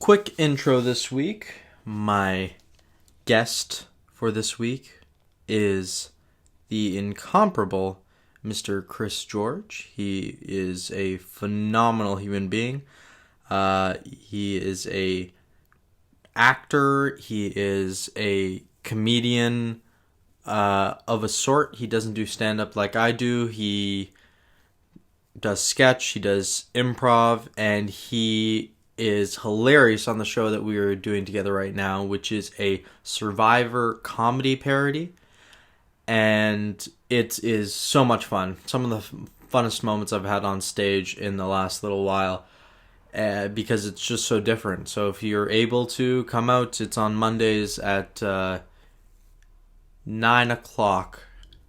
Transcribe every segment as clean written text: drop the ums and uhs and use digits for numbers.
Quick intro this week. My guest for this week is the incomparable Mr. Chris George. He is a phenomenal human being. He is a actor. He is a comedian of a sort. He doesn't do stand-up like I do. He does sketch. He does improv. And he is hilarious on the show that we are doing together right now, which is a Survivor comedy parody. And it is so much fun. Some of the funnest moments I've had on stage in the last little while, because it's just so different. So if you're able to come out, it's on Mondays at 9 o'clock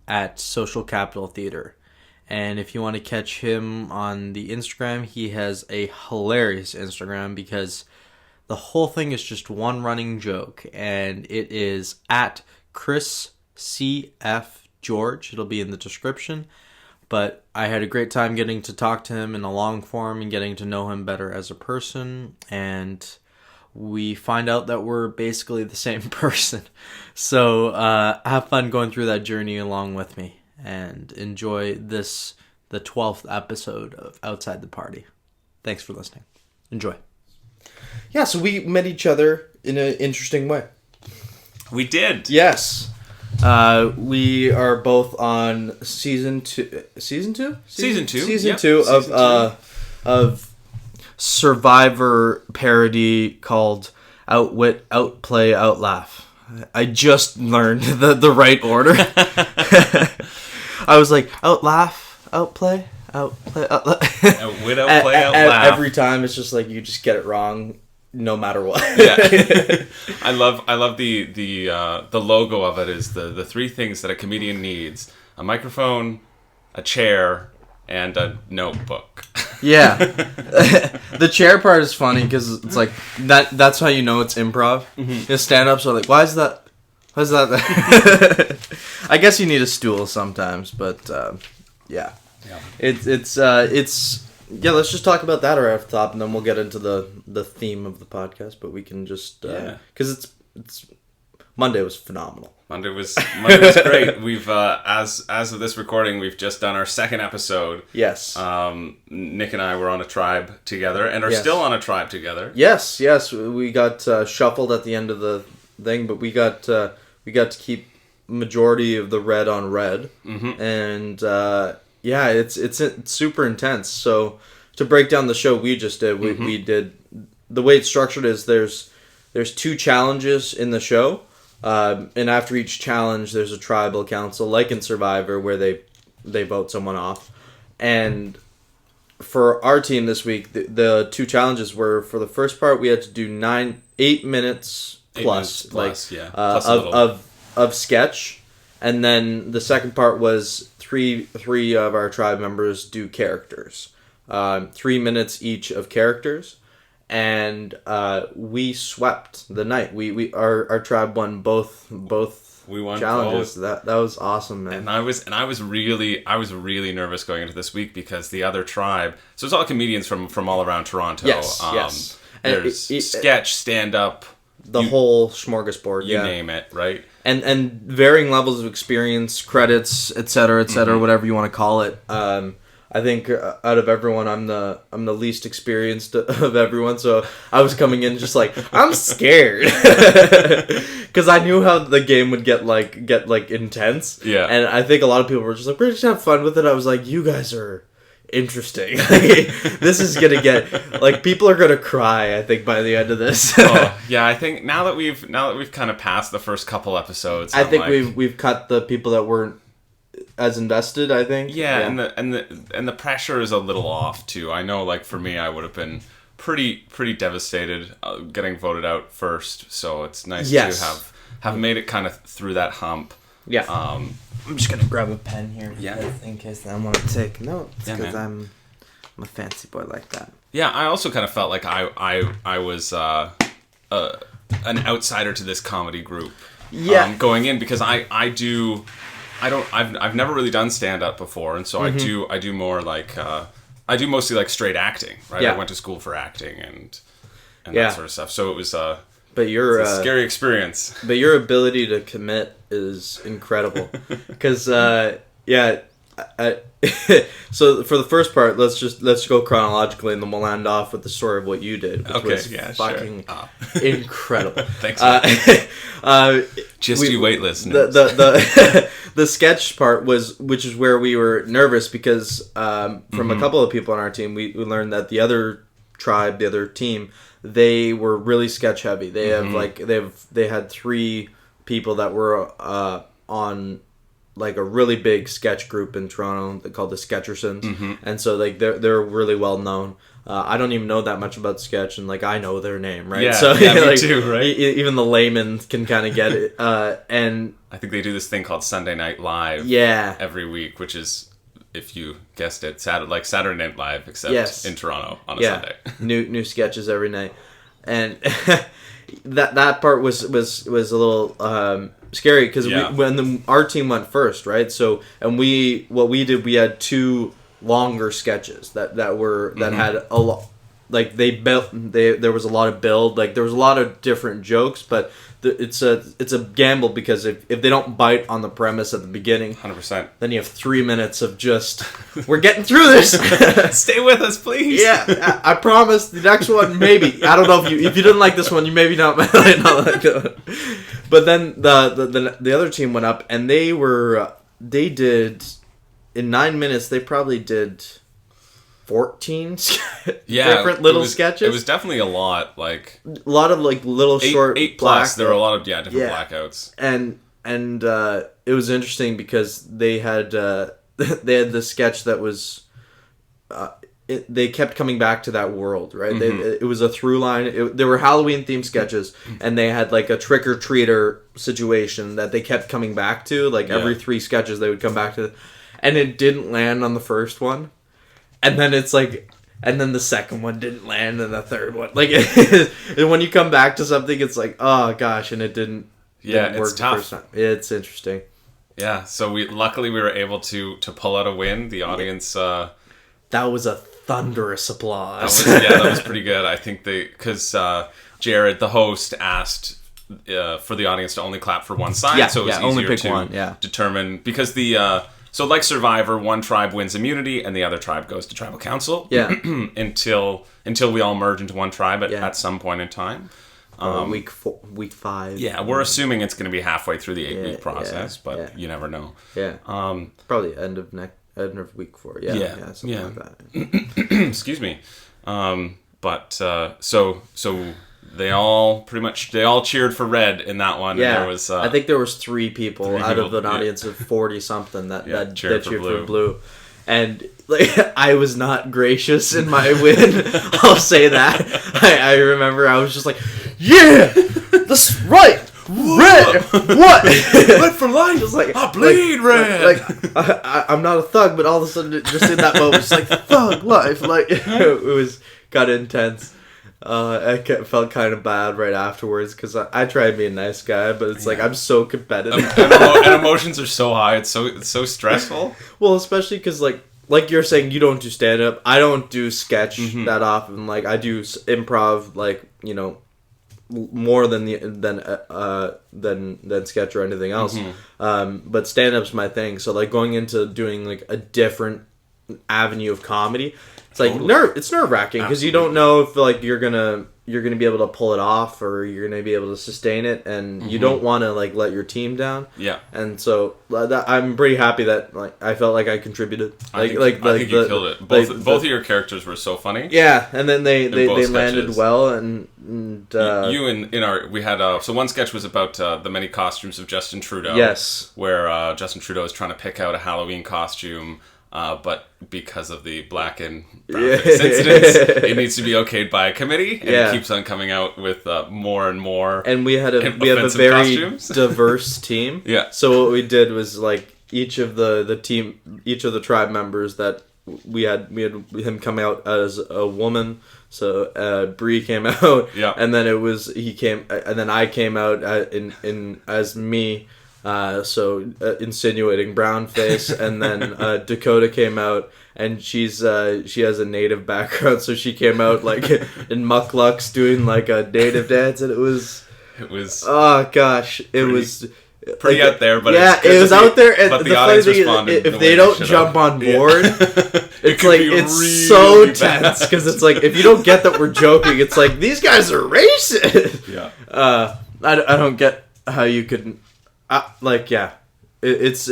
at Social Capital Theater. And if you want to catch him on the Instagram, he has a hilarious Instagram because the whole thing is just one running joke. And it is at Chris CF George. It'll be in the description. But I had a great time getting to talk to him in a long form and getting to know him better as a person. And we find out that we're basically the same person. So have fun going through that journey along with me. And enjoy the 12th episode of Outside the Party. Thanks for listening. Enjoy. Yeah, so we met each other in an interesting way. We did. Yes. We are both on season 2. Season 2? Season 2. Season 2 of Survivor parody called Outwit, Outplay, Outlaugh. I just learned the right order. I was like, outlaugh, outplay, outplay, outlaugh. Outwit, outplay, outlaugh. Every time it's just like you just get it wrong, no matter what. Yeah, I love the logo of it is the three things that a comedian needs: a microphone, a chair, and a notebook. Yeah, the chair part is funny because it's like that's how you know it's improv. Mm-hmm. The stand-ups are like, why is that? I guess you need a stool sometimes, but yeah. It's let's just talk about that right off the top, and then we'll get into the theme of the podcast. But we can just because it's Monday was phenomenal. Monday was great. We've as of this recording, we've just done our second episode. Yes. Nick and I were on a tribe together, and are still on a tribe together. Yes. We got shuffled at the end of the thing, but we got to keep majority of the red on red, and it's super intense. So to break down the show we just did, we did the way it's structured is there's 2 challenges in the show, and after each challenge there's a tribal council like in Survivor where they vote someone off. And for our team this week, the 2 challenges were, for the first part we had to do 8 minutes plus of sketch, and then the second part was three of our tribe members do characters, 3 minutes each of characters, and we swept the night. Our tribe won both we won challenges. Both. That was awesome, man. And I was really nervous going into this week because the other tribe, so it's all comedians from all around Toronto. Yes. There's sketch, stand up, the whole smorgasbord. You name it, right? And varying levels of experience, credits, etc., whatever you want to call it. I think out of everyone, I'm the least experienced of everyone. So I was coming in just like, I'm scared because I knew how the game would get intense. Yeah. And I think a lot of people were just like, we're just gonna have fun with it. I was like, you guys are interesting. This is gonna get people are gonna cry, I think, by the end of this. Yeah, I think now that we've kind of passed the first couple episodes, I think we've cut the people that weren't as invested, I think. Yeah. and the pressure is a little off too. I know, for me, I would have been pretty devastated getting voted out first. So it's nice to have made it kind of through that hump. Yeah. I'm just gonna grab a pen here. Yeah. In case I want to take notes, because I'm a fancy boy like that. Yeah, I also kind of felt like I was an outsider to this comedy group. Yeah. Going in, because I've never really done stand up before, and so I do more I do mostly straight acting, right? Yeah. I went to school for acting, and and that sort of stuff. So it was but your a scary experience. But your ability to commit is incredible. Because so for the first part, let's go chronologically, and then we'll end off with the story of what you did, which was fucking incredible. Thanks. You wait, listeners. The sketch part which is where we were nervous because from a couple of people on our team, we learned that the other tribe, the other team, they were really sketch heavy. They have they had 3 people that were on like a really big sketch group in Toronto called the Sketchersons, and so like they're really well known. I don't even know that much about sketch, and like I know their name, right? Yeah, so me like, too, right? Even the layman can kind of get it. And I think they do this thing called Sunday Night Live. Yeah. Every week, which is, if you guessed it, Saturday Night Live, except in Toronto on a Sunday. new sketches every night, and that part was a little scary because when our team went first, right? So we had 2 longer sketches that had a lot, like there was a lot of build, like there was a lot of different jokes, but it's a gamble because if they don't bite on the premise at the beginning, 100%, then you have 3 minutes of just we're getting through this. Stay with us, please. Yeah, I promise the next one maybe. I don't know if you didn't like this one, you maybe not like it. But then the other team went up and they did in 9 minutes they probably did 14 different little sketches. It was definitely a lot, like a lot of like little short 8 plus. There were a lot of different blackouts, and it was interesting because they had the sketch that was they kept coming back to that world, right? It was a through line. There were Halloween themed sketches, and they had like a trick or treater situation that they kept coming back to. Like every 3 sketches, they would come back to, and it didn't land on the first one. And then it's like, and then the second one didn't land, and the third one, like, and when you come back to something, it's like, oh gosh, and it didn't. Yeah, work it's tough. The first time. It's interesting. Yeah, so luckily we were able to pull out a win. The audience. That was a thunderous applause. That was pretty good. I think because Jared, the host, asked for the audience to only clap for one side, so it was easier only pick to one, determine because so like Survivor, one tribe wins immunity and the other tribe goes to tribal council. Yeah. until we all merge into one tribe at some point in time. Week 5. Yeah, we're assuming it's going to be halfway through the 8-week process, but you never know. Yeah. Probably end of week 4. Yeah. Something like that. Excuse me. But so they all cheered for red in that one. Yeah, and there was, I think there was 3 people out of an audience of 40 something that cheered for blue. And like, I was not gracious in my win. I'll say that. I remember I was just like, yeah, that's right. Red, what? Red for life. Just like I bleed red. I'm not a thug, but all of a sudden, just in that moment, it's like thug life. Like it got intense. I felt kind of bad right afterwards because I tried being a nice guy, but it's like I'm so competitive, and emotions are so high. It's so stressful. Well, especially because like you're saying, you don't do stand up. I don't do sketch that often. Like I do improv, like more than sketch or anything else. But stand up's my thing. So like going into doing like a different avenue of comedy. It's like it's nerve-wracking because you don't know if like you're gonna be able to pull it off or you're gonna be able to sustain it, and you don't want to like let your team down. Yeah. And so I'm pretty happy that like I felt like I contributed. I think you killed it. Both of your characters were so funny. Yeah, and then they landed well, and you in our we had so one sketch was about the many costumes of Justin Trudeau. Yes. Where Justin Trudeau is trying to pick out a Halloween costume. But because of the black and brown face incidents, it needs to be okayed by a committee, and it keeps on coming out with more and more. And we have a very diverse team. Yeah. So what we did was like each of the tribe members that we had him come out as a woman. So Bree came out, and then I came out in as me. insinuating brown face, and then Dakota came out, and she has a native background, so she came out like in mucklucks doing like a native dance, and it was oh gosh, it was pretty like, out there, but yeah, it was out there, and but the audience responded if they don't jump on board, it's like it's really so tense because it's like if you don't get that we're joking, it's like these guys are racist. Yeah, I don't get how you could it's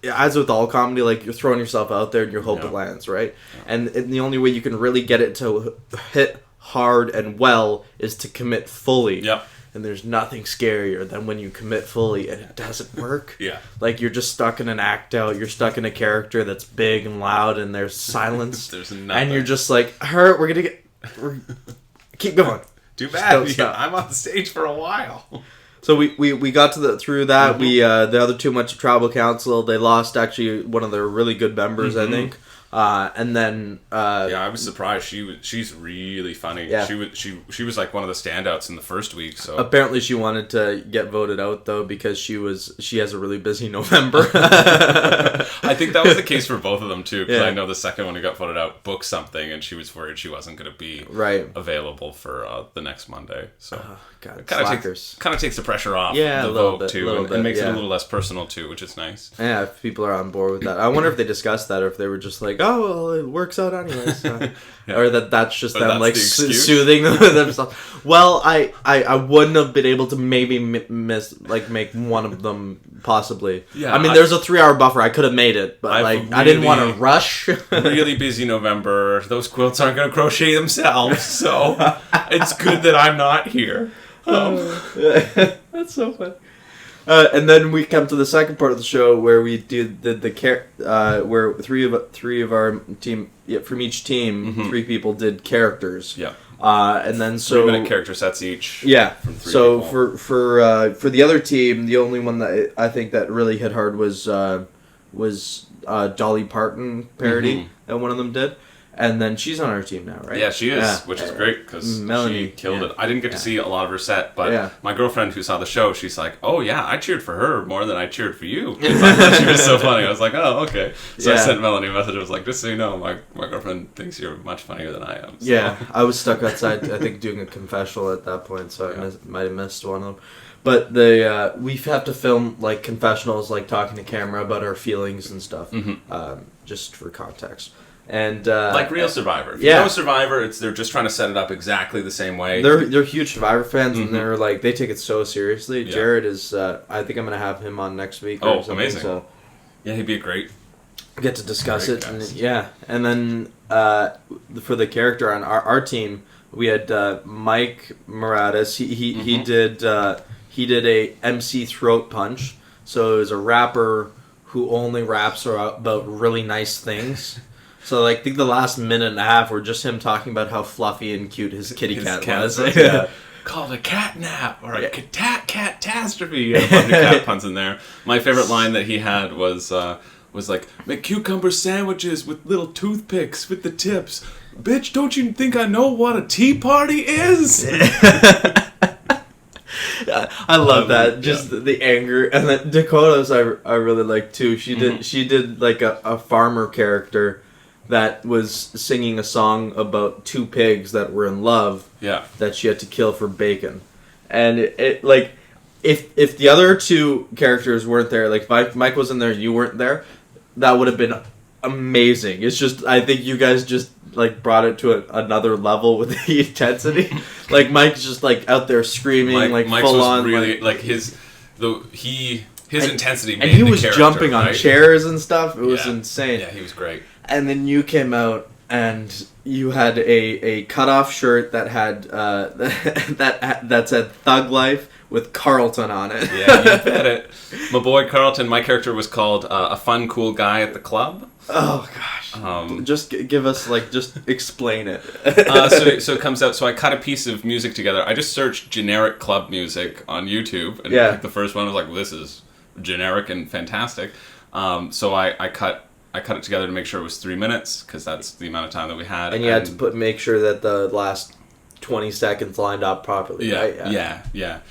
as with all comedy, like you're throwing yourself out there and you hope it lands, right? Yeah. And the only way you can really get it to hit hard and well is to commit fully. Yep. And there's nothing scarier than when you commit fully and it doesn't work. Yeah. Like you're just stuck in an act out. You're stuck in a character that's big and loud and there's silence. There's nothing. And you're just like, keep going. Too bad. Yeah, I'm on the stage for a while. So we got through that. Mm-hmm. The other two went to tribal council. They lost actually one of their really good members, I think. And then I was surprised. She's really funny. Yeah. She was like one of the standouts in the first week. So apparently she wanted to get voted out though because she has a really busy November. I think that was the case for both of them too. Because I know the second one who got voted out booked something and she was worried she wasn't going to be available for the next Monday. So it kind of takes the pressure off the vote too, and makes it a little less personal too, which is nice. Yeah, if people are on board with that. I wonder if they discussed that or if they were just like, oh, well, it works out anyways. Or that's just them like soothing themselves. Well, I wouldn't have been able to maybe make one of them possibly. Yeah, I mean, there's a 3-hour buffer. I could have made it, but I didn't want to rush. Really busy November. Those quilts aren't going to crochet themselves, so it's good that I'm not here. That's so fun. And then we come to the second part of the show where we do where three of our team from each team, 3 people did characters. Yeah. And then 3-minute character sets each. Yeah. From 3 so people. for the other team, the only one that I think that really hit hard was Dolly Parton parody that one of them did. And then she's on our team now, right? Yeah, she is, which is great because she killed it. I didn't get to see a lot of her set, but my girlfriend who saw the show, she's like, "Oh yeah, I cheered for her more than I cheered for you." I thought she was so funny. I was like, "Oh, okay." So I sent Melanie a message. I was like, "Just so you know, my girlfriend thinks you're much funnier than I am." So. Yeah, I was stuck outside, I think, doing a confessional at that point, so I might have missed one of them. But we have to film like confessionals, like talking to camera about our feelings and stuff, just for context. And like real Survivor. If you know Survivor, they're just trying to set it up exactly the same way. They're huge Survivor fans, and they're like they take it so seriously. Yeah. Jared is. I think I'm gonna have him on next week. Or something, amazing! So yeah, he'd be great. Get to discuss it, and then for the character on our team, we had Mike Muratis. He did a MC throat punch. So it was a rapper who only raps about really nice things. So, like, I think the last minute and a half were just him talking about how fluffy and cute his kitty cat was. Called a cat nap or a catastrophe. A bunch of cat puns in there. My favorite line that he had was like, make cucumber sandwiches with little toothpicks with the tips. Bitch, don't you think I know what a tea party is? I love that. Just the anger. And then Dakota's I really like too. She did like a farmer character that was singing a song about 2 pigs that were in love that she had to kill for bacon. And it like if the other 2 characters weren't there, like if Mike was in there, you weren't there, that would have been amazing. It's just I think you guys just like brought it to another level with the intensity. Like Mike's just like out there screaming, like Mike's full was on. Really like his intensity. And he was jumping on chairs and stuff. It was insane. Yeah, he was great. And then you came out and you had a cutoff shirt that had that said Thug Life with Carlton on it. Yeah, you bet it. My boy Carlton. My character was called a fun, cool guy at the club. Oh gosh! Just give us just explain it. So it comes out. So I cut a piece of music together. I just searched generic club music on YouTube and picked the first one. I was like, well, this is generic and fantastic. So I cut it together to make sure it was 3 minutes because that's the amount of time that we had. And you had to make sure that the last 20 seconds lined up properly. Yeah, Right? yeah.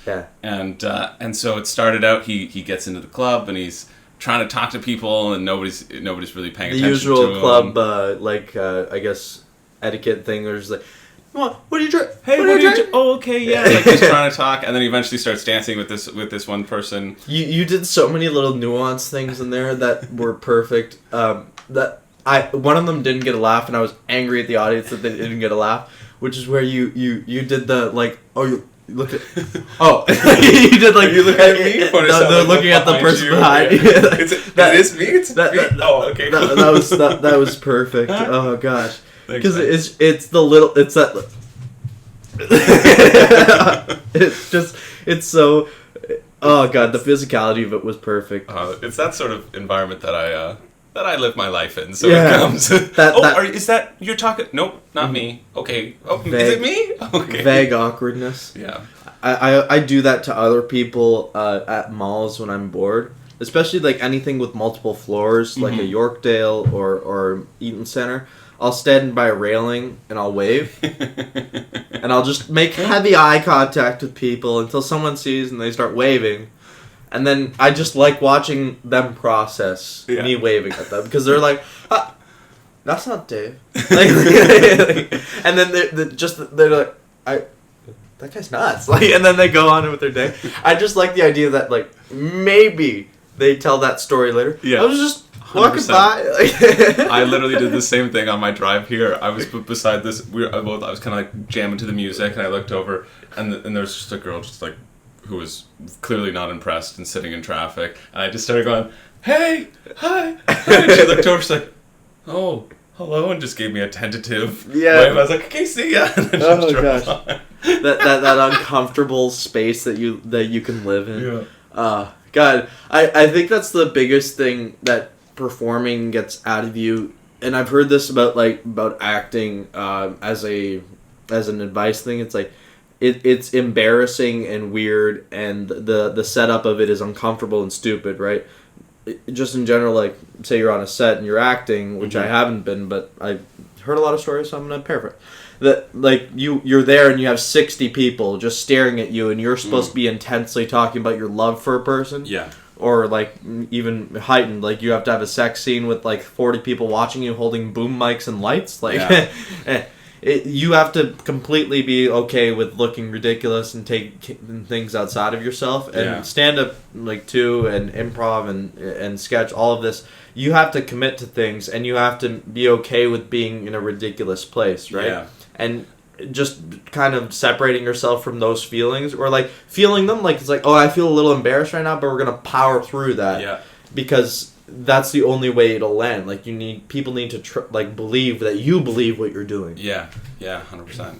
And so it started out. He gets into the club and he's trying to talk to people, and nobody's really paying attention. The usual to him. club, I guess etiquette thing. There's like, what are you doing? Hey, what are you doing? Oh, okay, yeah. Like he's trying to talk, and then he eventually starts dancing with this one person. You did so many little nuanced things in there that were perfect. One of them didn't get a laugh, and I was angry at the audience that they didn't get a laugh. Which is where you did the like, you look at, you did like, you look at me. They're looking at the person behind. Yeah. It is me. It's me. Oh, okay. Cool. That was perfect. Oh gosh, because it's the little it's that. it's so. Oh god, the physicality of it was perfect. It's that sort of environment that I live my life in. So it comes. Is that you're talking? Nope, not me. Okay. Oh, vague, is it me? Okay. Vague awkwardness. Yeah. I do that to other people at malls when I'm bored, especially like anything with multiple floors, like a Yorkdale or Eaton Center. I'll stand by a railing and I'll wave, and I'll just make heavy eye contact with people until someone sees and they start waving, and then I just like watching them process me waving at them because they're like, "That's not Dave," and then they're like, that guy's nuts, like, and then they go on with their day. I just like the idea that like maybe they tell that story later. Yeah. I was just walking by. I literally did the same thing on my drive here. I was beside this. I was kind of like jamming to the music, and I looked over, and there's just a girl just like who was clearly not impressed and sitting in traffic, and I just started going, "Hey, hi," and she looked over, she's like, "Oh, hello," and just gave me a tentative wave. I was like, "Okay, see ya." And then oh gosh, that uncomfortable space that you can live in. Yeah. God, I think that's the biggest thing that performing gets out of you, and I've heard this about acting as an advice thing. It's like it's embarrassing and weird, and the setup of it is uncomfortable and stupid, right? Just in general, like say you're on a set and you're acting, which I haven't been, but I heard a lot of stories, so I'm gonna paraphrase. That like you're there and you have 60 people just staring at you, and you're supposed to be intensely talking about your love for a person. Yeah. Or like even heightened, like you have to have a sex scene with like 40 people watching you holding boom mics and lights. Like you have to completely be okay with looking ridiculous and take things outside of yourself. And stand up like too, and improv and sketch, all of this. You have to commit to things, and you have to be okay with being in a ridiculous place, right? Yeah. And just kind of separating yourself from those feelings, or like feeling them, like it's like, oh, I feel a little embarrassed right now, but we're gonna power through that, because that's the only way it'll land. Like people need to believe that you believe what you're doing. 100%.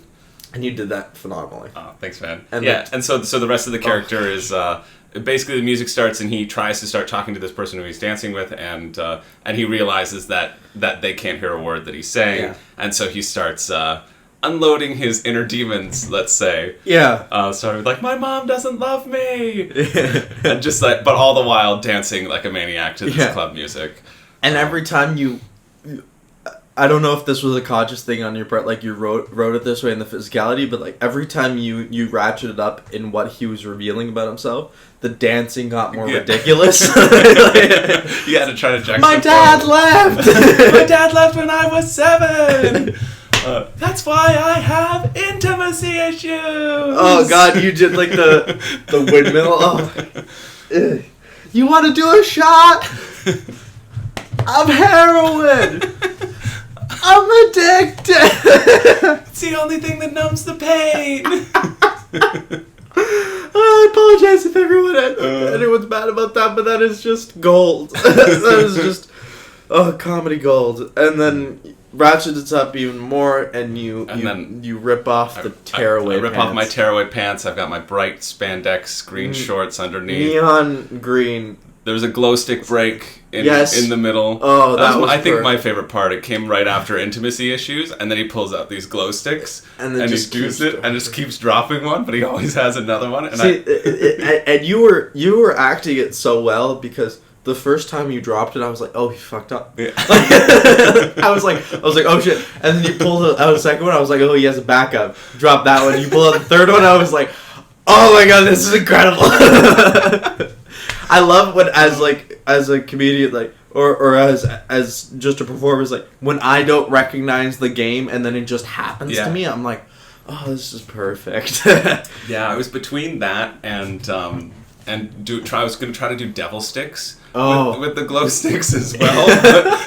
And you did that phenomenally. Oh, thanks, man. And so the rest of the character is basically the music starts, and he tries to start talking to this person who he's dancing with, and he realizes that they can't hear a word that he's saying, and so he starts unloading his inner demons, let's say. Starting with like, my mom doesn't love me, and just like, but all the while dancing like a maniac to this club music. And every time you, I don't know if this was a conscious thing on your part, like you wrote it this way in the physicality, but like every time you ratcheted up in what he was revealing about himself, the dancing got more ridiculous. You had to try to juxtapose. My dad left! My dad left when I was 7! That's why I have intimacy issues. Oh God, you did like the windmill. Oh. You want to do a shot of heroin? I'm addicted. It's the only thing that numbs the pain. I apologize if anyone's mad about that, but that is just gold. That is just comedy gold. And then ratchet it up even more, and you rip off the tearaway pants. I rip off my tearaway pants. I've got my bright spandex green shorts underneath. Neon green. There was a glow stick break in the middle. Oh, that was I think my favorite part. It came right after intimacy issues, and then he pulls out these glow sticks, and he does it, and just keeps dropping one, but he always has another one. And and you were acting it so well, because the first time you dropped it, I was like, oh, he fucked up. Yeah. I was like, oh shit. And then you pulled out the second one, I was like, oh, he has a backup. Drop that one. You pull out the third one, I was like, oh my god, this is incredible. I love when as a comedian, like, or as just a performer, is like when I don't recognize the game and then it just happens to me, I'm like, oh, this is perfect. Yeah, I was between that and I was going to try to do devil sticks with the glow sticks as well,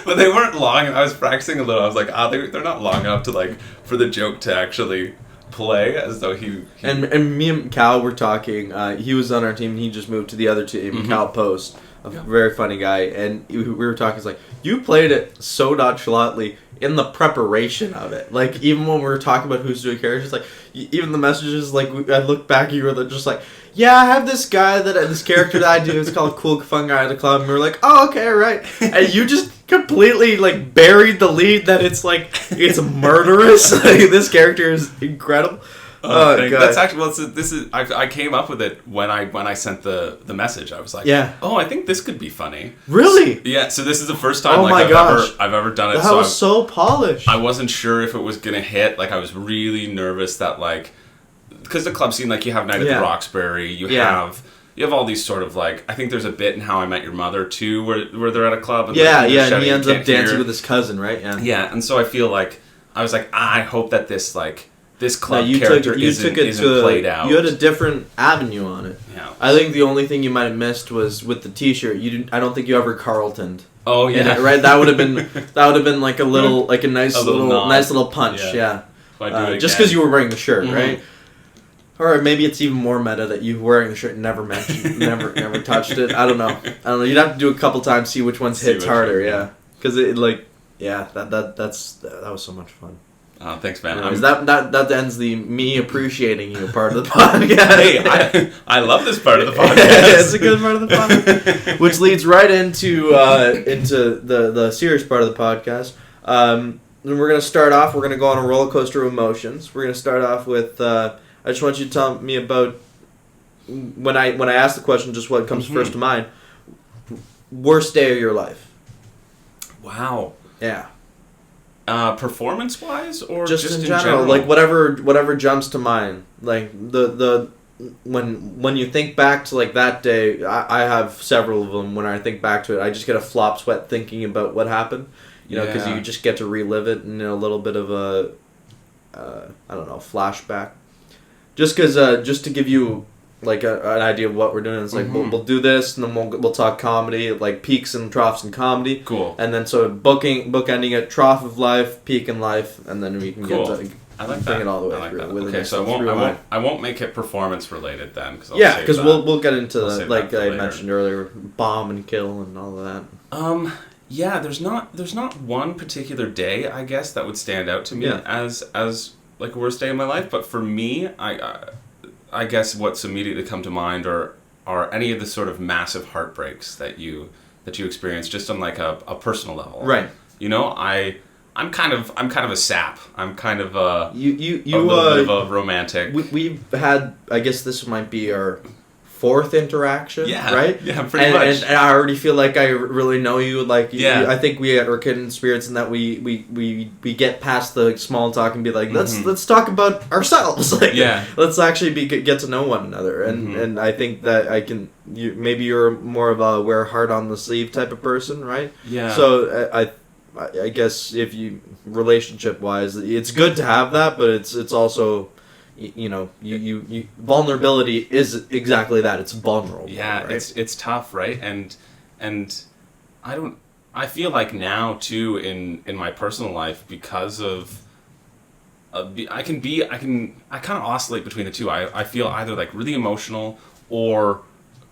but they weren't long, and I was practicing a little. I was like, they're not long enough to like for the joke to actually play as though he... And me and Cal were talking. He was on our team, and he just moved to the other team. Cal Post, a very funny guy, and we were talking. He's like, you played it so nonchalantly in the preparation of it. Like, even when we were talking about who's doing characters, like, even the messages, like, I look back at you, and they're just like, yeah, I have this guy this character that I do. It's called Cool Fun Guy at the Club. And we're like, oh, okay, right. And you just completely, like, buried the lead that it's, like, it's murderous. Like, this character is incredible. Oh, God. That's actually, I came up with it when I sent the message. I was like, oh, I think this could be funny. Really? Yeah, so this is the first time I've ever done it. That was so polished. I wasn't sure if it was going to hit. Like, I was really nervous that, like, because the club scene, like, you have Night at the Roxbury, you have all these sort of, like, I think there's a bit in How I Met Your Mother too, where they're at a club and and he ends up dancing with his cousin, right? Yeah, and so I feel like I was like, I hope that this club character isn't played out. You had a different avenue on it. Yeah. I think the only thing you might have missed was with the T-shirt. I don't think you ever Carltoned. Oh yeah, right. That would have been like a little, like a nice little punch. Yeah. Just because you were wearing the shirt, right? Or maybe it's even more meta that you wearing the shirt and never mentioned, never touched it. I don't know. You'd have to do a couple times, see which ones hits harder. Yeah, because that was so much fun. Oh, thanks, man. Anyways, that ends the me appreciating you part of the podcast. Hey, I love this part of the podcast. It's a good part of the podcast, which leads right into the serious part of the podcast. And we're gonna start off. We're gonna go on a roller coaster of emotions. We're gonna start off with. I just want you to tell me about when I ask the question, just what comes first to mind. Worst day of your life. Wow. Yeah. Performance wise, or just in general, like whatever jumps to mind. Like the when you think back to like that day, I have several of them. When I think back to it, I just get a flop sweat thinking about what happened. You know, because you just get to relive it in a little bit of a I don't know, flashback. Just to give you like an idea of what we're doing. It's like we'll do this, and then we'll talk comedy, like peaks and troughs in comedy. Cool. And then sort of bookending a trough of life, peak in life, and then we can get to bring it all the way through. Okay, so I won't make it performance related then. Because we'll get into like I mentioned earlier, bomb and kill and all of that. Yeah, there's not one particular day, I guess, that would stand out to me as like a worst day in my life, but for me, I guess what's immediately come to mind are any of the sort of massive heartbreaks that you experience just on like a personal level. Right. You know, I'm kind of a sap. I'm kind of a little bit of a romantic. We've had, I guess this might be our fourth interaction, right? Yeah, pretty much. And I already feel like I really know you. Like, I think we are kindred spirits in that we get past the small talk and be like, let's talk about ourselves. Like, let's actually get to know one another. And I think that maybe you're more of a wear heart on the sleeve type of person, right? Yeah. So I guess if you relationship wise, it's good to have that, but it's also. You vulnerability is exactly that. It's vulnerable. Yeah, right? It's tough, right? And I feel like now too in my personal life, because of I kind of oscillate between the two. I feel either like really emotional or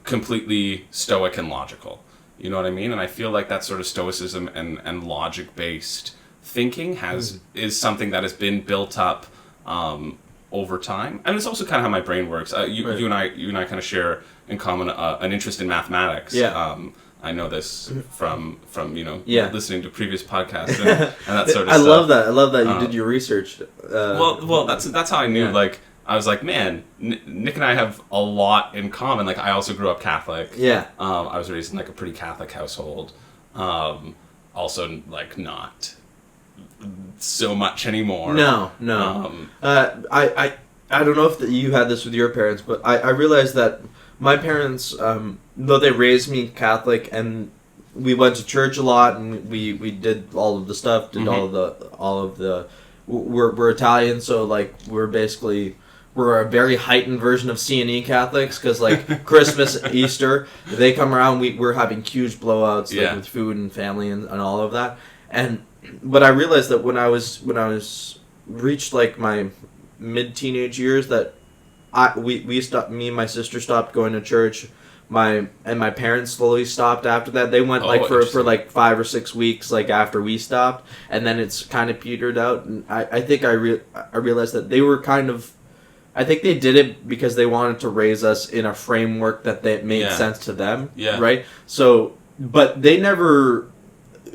completely stoic and logical. You know what I mean? And I feel like that sort of stoicism and logic based thinking is something that has been built up over time, and it's also kind of how my brain works. You and I kind of share in common an interest in mathematics. Yeah. I know this from listening to previous podcasts and that sort of stuff. I love that you did your research. Well, that's how I knew. Like I was like, man, Nick and I have a lot in common. Like, I also grew up Catholic. Yeah. I was raised in like a pretty Catholic household. Also, like, not so much anymore. No. I don't know if you had this with your parents, but I realized that my parents, though they raised me Catholic and we went to church a lot and we did all of the stuff, did all of the we're Italian, so like we're a very heightened version of C&E Catholics, because like Christmas, Easter, they come around, we're having huge blowouts like, with food and family and all of that. But I realized that when I was reached like my mid-teenage years, that we stopped. Me and my sister stopped going to church. My parents slowly stopped after that. They went for like 5 or 6 weeks like after we stopped, and then it's kind of petered out. And I think I realized that they were kind of. I think they did it because they wanted to raise us in a framework that made sense to them. Yeah. Right. So, but they never.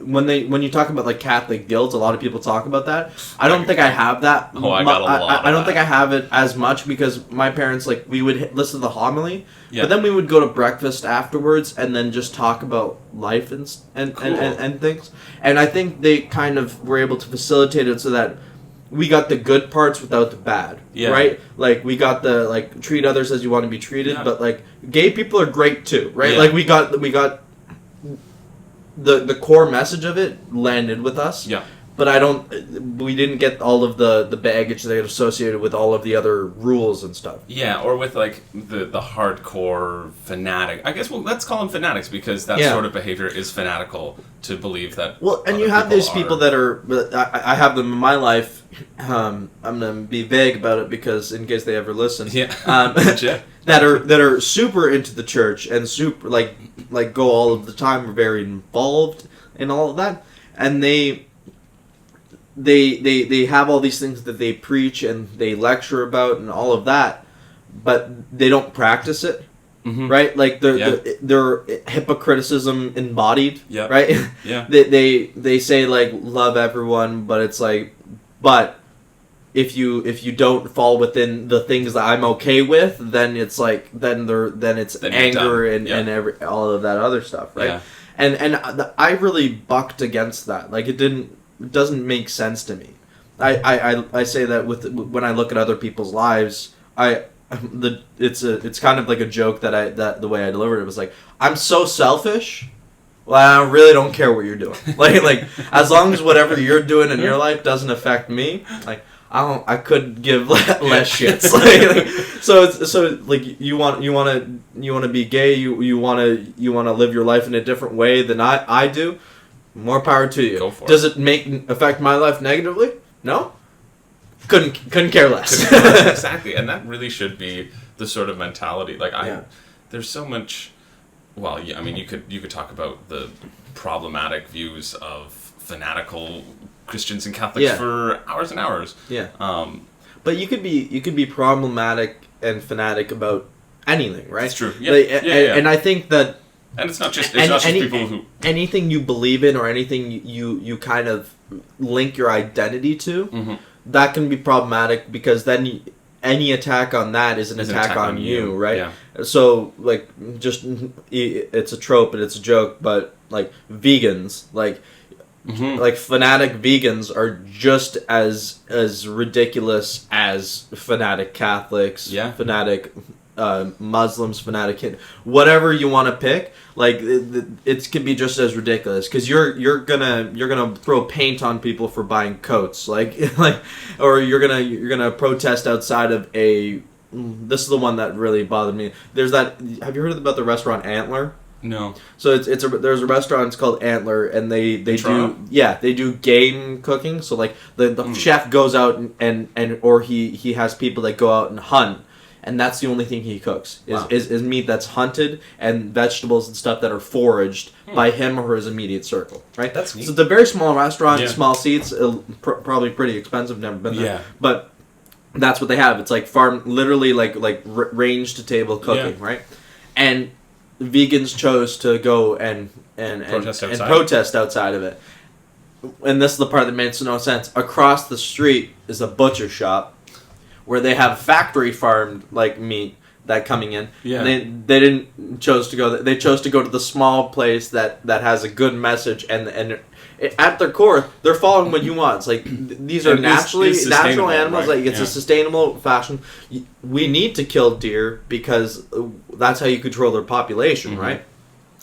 When you talk about like Catholic guilt, a lot of people talk about that. I don't think I have that. Oh, I got a lot. I don't think I have it as much, because my parents, like, we would listen to the homily, but then we would go to breakfast afterwards and then just talk about life and things. And I think they kind of were able to facilitate it so that we got the good parts without the bad, right? Like, we got the, like, treat others as you want to be treated, but, like, gay people are great too, right? Like, we got the core message of it landed with us. Yeah. But we didn't get all of the baggage that associated with all of the other rules and stuff. Yeah, or with like the hardcore fanatic. I guess let's call them fanatics, because that sort of behavior is fanatical, to believe that. Well, and you have these people that are. I have them in my life. I'm gonna be vague about it because in case they ever listen. Yeah. that are super into the church and super like go all of the time. Are very involved in all of that, and they have all these things that they preach and they lecture about and all of that, but they don't practice it, right? Like they're hypocriticism embodied, right? Yeah. they say like love everyone, but it's like, but if you don't fall within the things that I'm okay with, then it's like then it's anger and all of that other stuff, right? Yeah. And I really bucked against that. Like it doesn't make sense to me. I say that when I look at other people's lives, it's kind of like a joke that the way I delivered it was like, I'm so selfish. Well, I really don't care what you're doing. like as long as whatever you're doing in your life doesn't affect me, like I could give less shits. So like you want to be gay, you want to live your life in a different way than I do. More power to you. Go for Does it affect my life negatively? No. Couldn't care less. Exactly, and that really should be the sort of mentality. Like there's so much. Well, yeah, I mean, you could talk about the problematic views of fanatical Christians and Catholics for hours and hours. Yeah. But you could be problematic and fanatic about anything, right? That's true. Yeah. And I think that. And it's not just people who... Anything you believe in or anything you kind of link your identity to, that can be problematic, because then any attack on that is an attack on you, right? Yeah. So, like, just... It's a trope and it's a joke, but, like, vegans, like fanatic vegans are just as ridiculous as fanatic Catholics, fanatic... Muslims, fanatic, whatever you want to pick, like it could be just as ridiculous, because you're gonna throw paint on people for buying coats, like or you're gonna protest outside of a. This is the one that really bothered me. There's that. Have you heard about the restaurant Antler? No. So there's a restaurant. It's called Antler, and they do game cooking. So like the chef goes out and or he has people that go out and hunt. And that's the only thing he cooks is meat that's hunted and vegetables and stuff that are foraged by him or his immediate circle, right? That's neat. So it's a very small restaurant, small seats, probably pretty expensive. Never been there, but that's what they have. It's like farm, literally like range to table cooking, right? And vegans chose to go and protest outside of it. And this is the part that makes no sense. Across the street is a butcher shop, where they have factory farmed like meat that coming in. Yeah. And they didn't chose to go. They chose to go to the small place that has a good message and at their core, they're following what you want. It's like these are natural animals. Right? Like it's a sustainable fashion. We need to kill deer because that's how you control their population, right?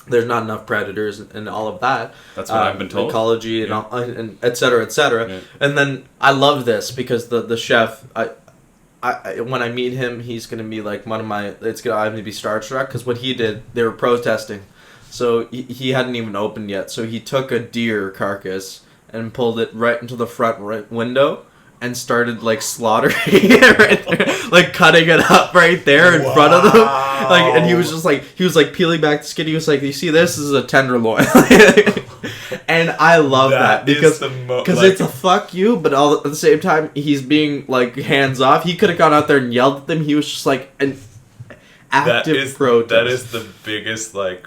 There's not enough predators and all of that. That's what I've been told. Ecology and all, and et cetera, et cetera. Yeah. And then I love this because the chef, I when I meet him, he's gonna be like I'm gonna be starstruck because what he did, they were protesting. So he hadn't even opened yet. So he took a deer carcass and pulled it right into the front window and started like slaughtering it right there, like cutting it up right there in front of them. Like, and he was peeling back the skin. He was like, "You see, this is a tenderloin," and I love that because it's a fuck you, but all at the same time he's being like hands off. He could have gone out there and yelled at them. He was just like an active protest. That is the biggest like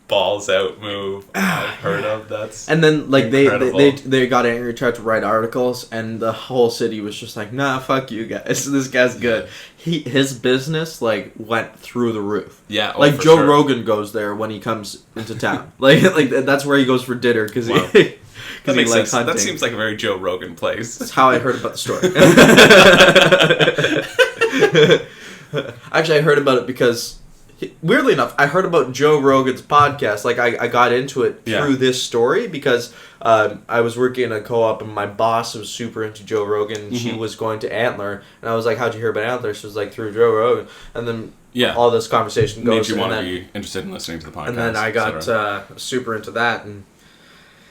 balls out move I've heard of. That's and then like incredible. they got angry, tried to write articles, and the whole city was just like, nah, fuck you guys. This guy's good. His business like went through the roof. Yeah, like Joe Rogan goes there when he comes into town. like that's where he goes for dinner because Wow. he That makes likes sense. hunting. That seems like a very Joe Rogan place. That's how I heard about the story. Actually, I heard about it because, weirdly enough, I heard about Joe Rogan's podcast. Like, I got into it through this story because I was working in a co-op and my boss was super into Joe Rogan. And she was going to Antler. And I was like, how'd you hear about Antler? She was like, through Joe Rogan. And then all this conversation goes. Made you want to be interested in listening to the podcast. And then I got super into that. And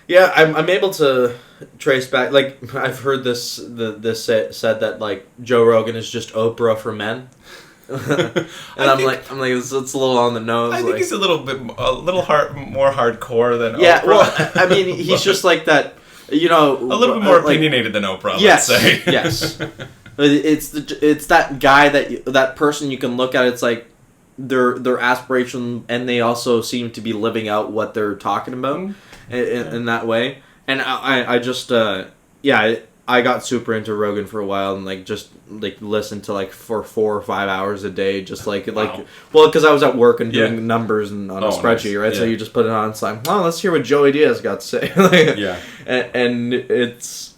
yeah, I'm able to trace back. Like, I've heard this said that, like, Joe Rogan is just Oprah for men. And I'm like, it's a little on the nose. I think he's a little more hardcore than Oprah. Yeah, well, I mean, he's just like that, you know, a little bit more opinionated than Oprah. Yes, let's say. Yes. It's that guy that person you can look at. It's like their aspiration, and they also seem to be living out what they're talking about in that way. And I just I got super into Rogan for a while and like just like listened to like for 4 or 5 hours a day, just like because I was at work and doing numbers and on a spreadsheet, right? Yeah. So you just put it on. It's like, well, let's hear what Joey Diaz got to say. And it's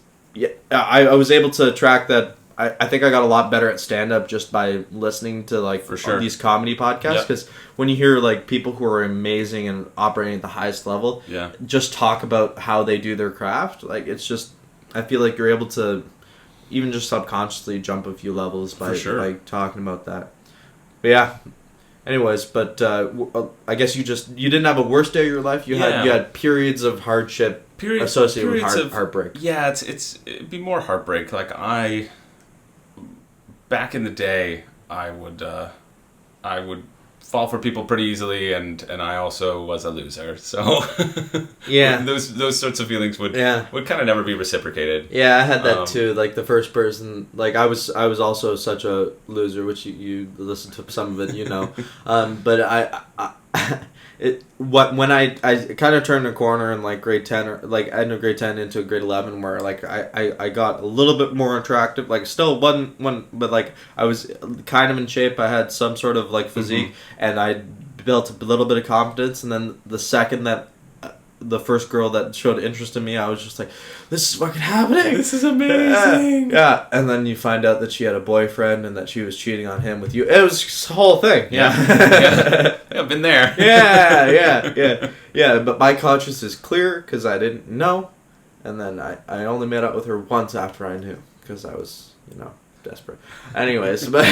I was able to track that. I think I got a lot better at stand up just by listening to like these comedy podcasts because when you hear like people who are amazing and operating at the highest level, just talk about how they do their craft, like it's just. I feel like you're able to even just subconsciously jump a few levels by talking about that. But yeah. Anyways, but I guess you didn't have a worst day of your life. You had periods of hardship associated with heartbreak. Yeah, it'd be more heartbreak. Like back in the day, I would fall for people pretty easily, and I also was a loser. So those sorts of feelings would kind of never be reciprocated. Yeah, I had that too. Like the first person, like I was also such a loser, which you listen to some of it, you know. But when I kind of turned a corner in like grade 10 or like end of grade 10 into grade 11 where like I got a little bit more attractive, like still wasn't one, but like I was kind of in shape. I had some sort of like physique and I built a little bit of confidence, and then the second that the first girl that showed interest in me, I was just like, this is fucking happening. This is amazing. Yeah. And then you find out that she had a boyfriend and that she was cheating on him with you. It was just the whole thing. Yeah. I've been there. Yeah. But my conscience is clear because I didn't know. And then I only met up with her once after I knew because I was, desperate. Anyways, but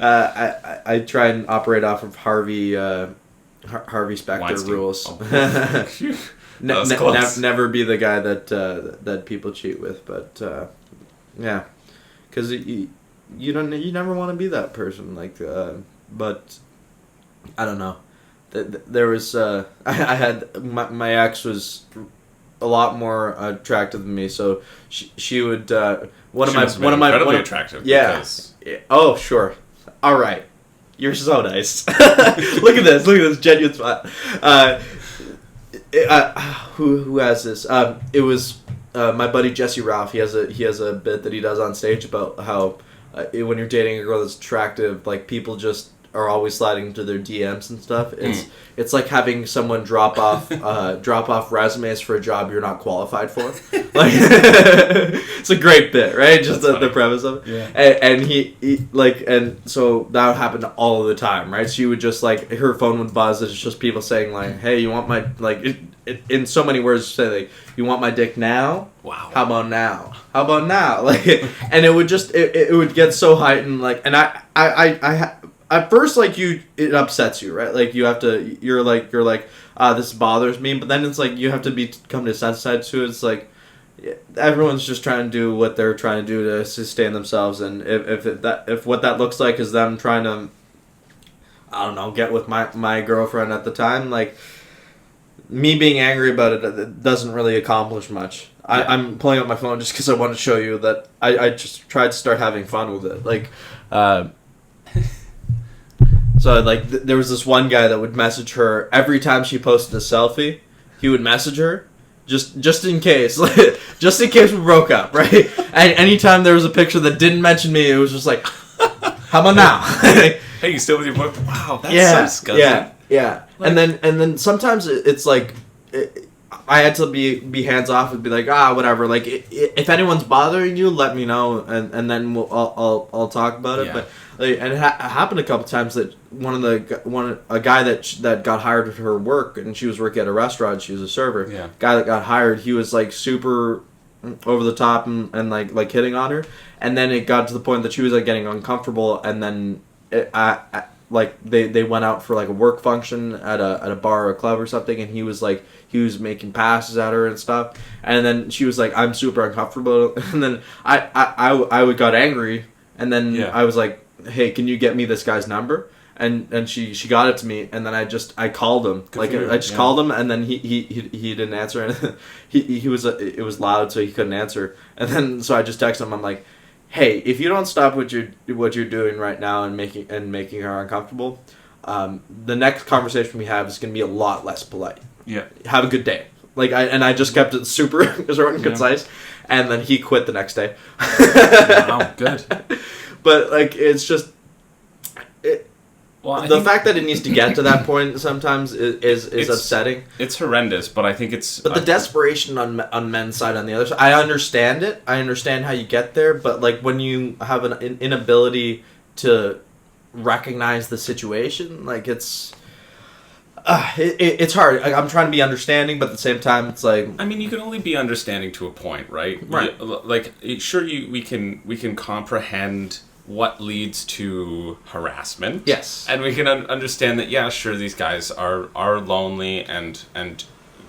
I try and operate off of Harvey Specter Weinstein. Rules. Close. Never be the guy that people cheat with, but because you never want to be that person. Like, but I don't know. There was I had my ex was a lot more attractive than me, so she would one of my incredibly attractive. Yeah. Because... Oh sure. All right. You're so nice. Look at this genuine spot. Who has this? It was my buddy Jesse Ralph. He has a bit that he does on stage about how when you're dating a girl that's attractive, like people just are always sliding into their DMs and stuff. It's like having someone drop off resumes for a job you're not qualified for. Like it's a great bit, right? Just the premise of it. Yeah. And and so that would happen all of the time, right? She would just like her phone would buzz. It's just people saying like, "Hey, you want my like?" In so many words, say like, "You want my dick now? Wow. How about now? How about now?" Like, and it would just it would get so heightened. Like, and I at first, like, it upsets you, right? Like, you're like, this bothers me, but then it's like, you have to become desensitized to it. It's like, everyone's just trying to do what they're trying to do to sustain themselves, and if what that looks like is them trying to, I don't know, get with my girlfriend at the time, like, me being angry about it doesn't really accomplish much. Yeah. I'm pulling up my phone just because I want to show you that I just tried to start having fun with it, like, so, like, there was this one guy that would message her every time she posted a selfie. He would message her just in case. Just in case we broke up, right? And anytime there was a picture that didn't mention me, it was just like, how about now? Hey, you still with your book? Wow, that's so scuzzy. Yeah. Like, and then sometimes it's like, I had to be hands off and be like, whatever. Like, if anyone's bothering you, let me know, and then I'll talk about it. Yeah. But like, and it happened a couple times that a guy that got hired at her work, and she was working at a restaurant. She was a server. Yeah. Guy that got hired, he was like super over the top and like hitting on her, and then it got to the point that she was like getting uncomfortable, and then like they went out for like a work function at a bar or a club or something, and he was making passes at her and stuff, and then she was like, I'm super uncomfortable, and then I got angry, and then I was like, hey, can you get me this guy's number? And she got it to me, and then I called him. Called him, and then he didn't answer, and it was loud, so he couldn't answer, and then so I just texted him. I'm like, hey, if you don't stop what you're doing right now and making her uncomfortable, the next conversation we have is going to be a lot less polite. Yeah. Have a good day. Like I just kept it super short and concise, and then he quit the next day. Wow, good. But like it's just the fact that it needs to get to that point sometimes is upsetting. It's horrendous, but I think it's... But the desperation on men's side, on the other side, I understand it. I understand how you get there, but like when you have an inability to recognize the situation, like it's hard. I'm trying to be understanding, but at the same time, it's like... I mean, you can only be understanding to a point, right? Right. Like, sure, we can comprehend what leads to harassment. Yes. And we can understand that, yeah, sure, these guys are lonely and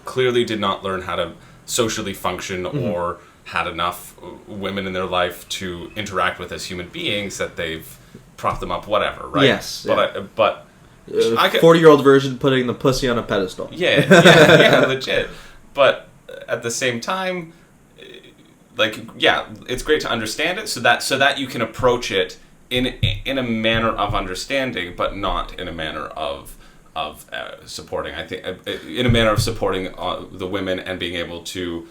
clearly did not learn how to socially function or had enough women in their life to interact with as human beings that they've propped them up, whatever, right? Yes. But 40-year-old version putting the pussy on a pedestal. Yeah, legit. But at the same time, like, yeah, it's great to understand it so that you can approach it in a manner of understanding, but not in a manner of supporting. I think in a manner of supporting the women and being able to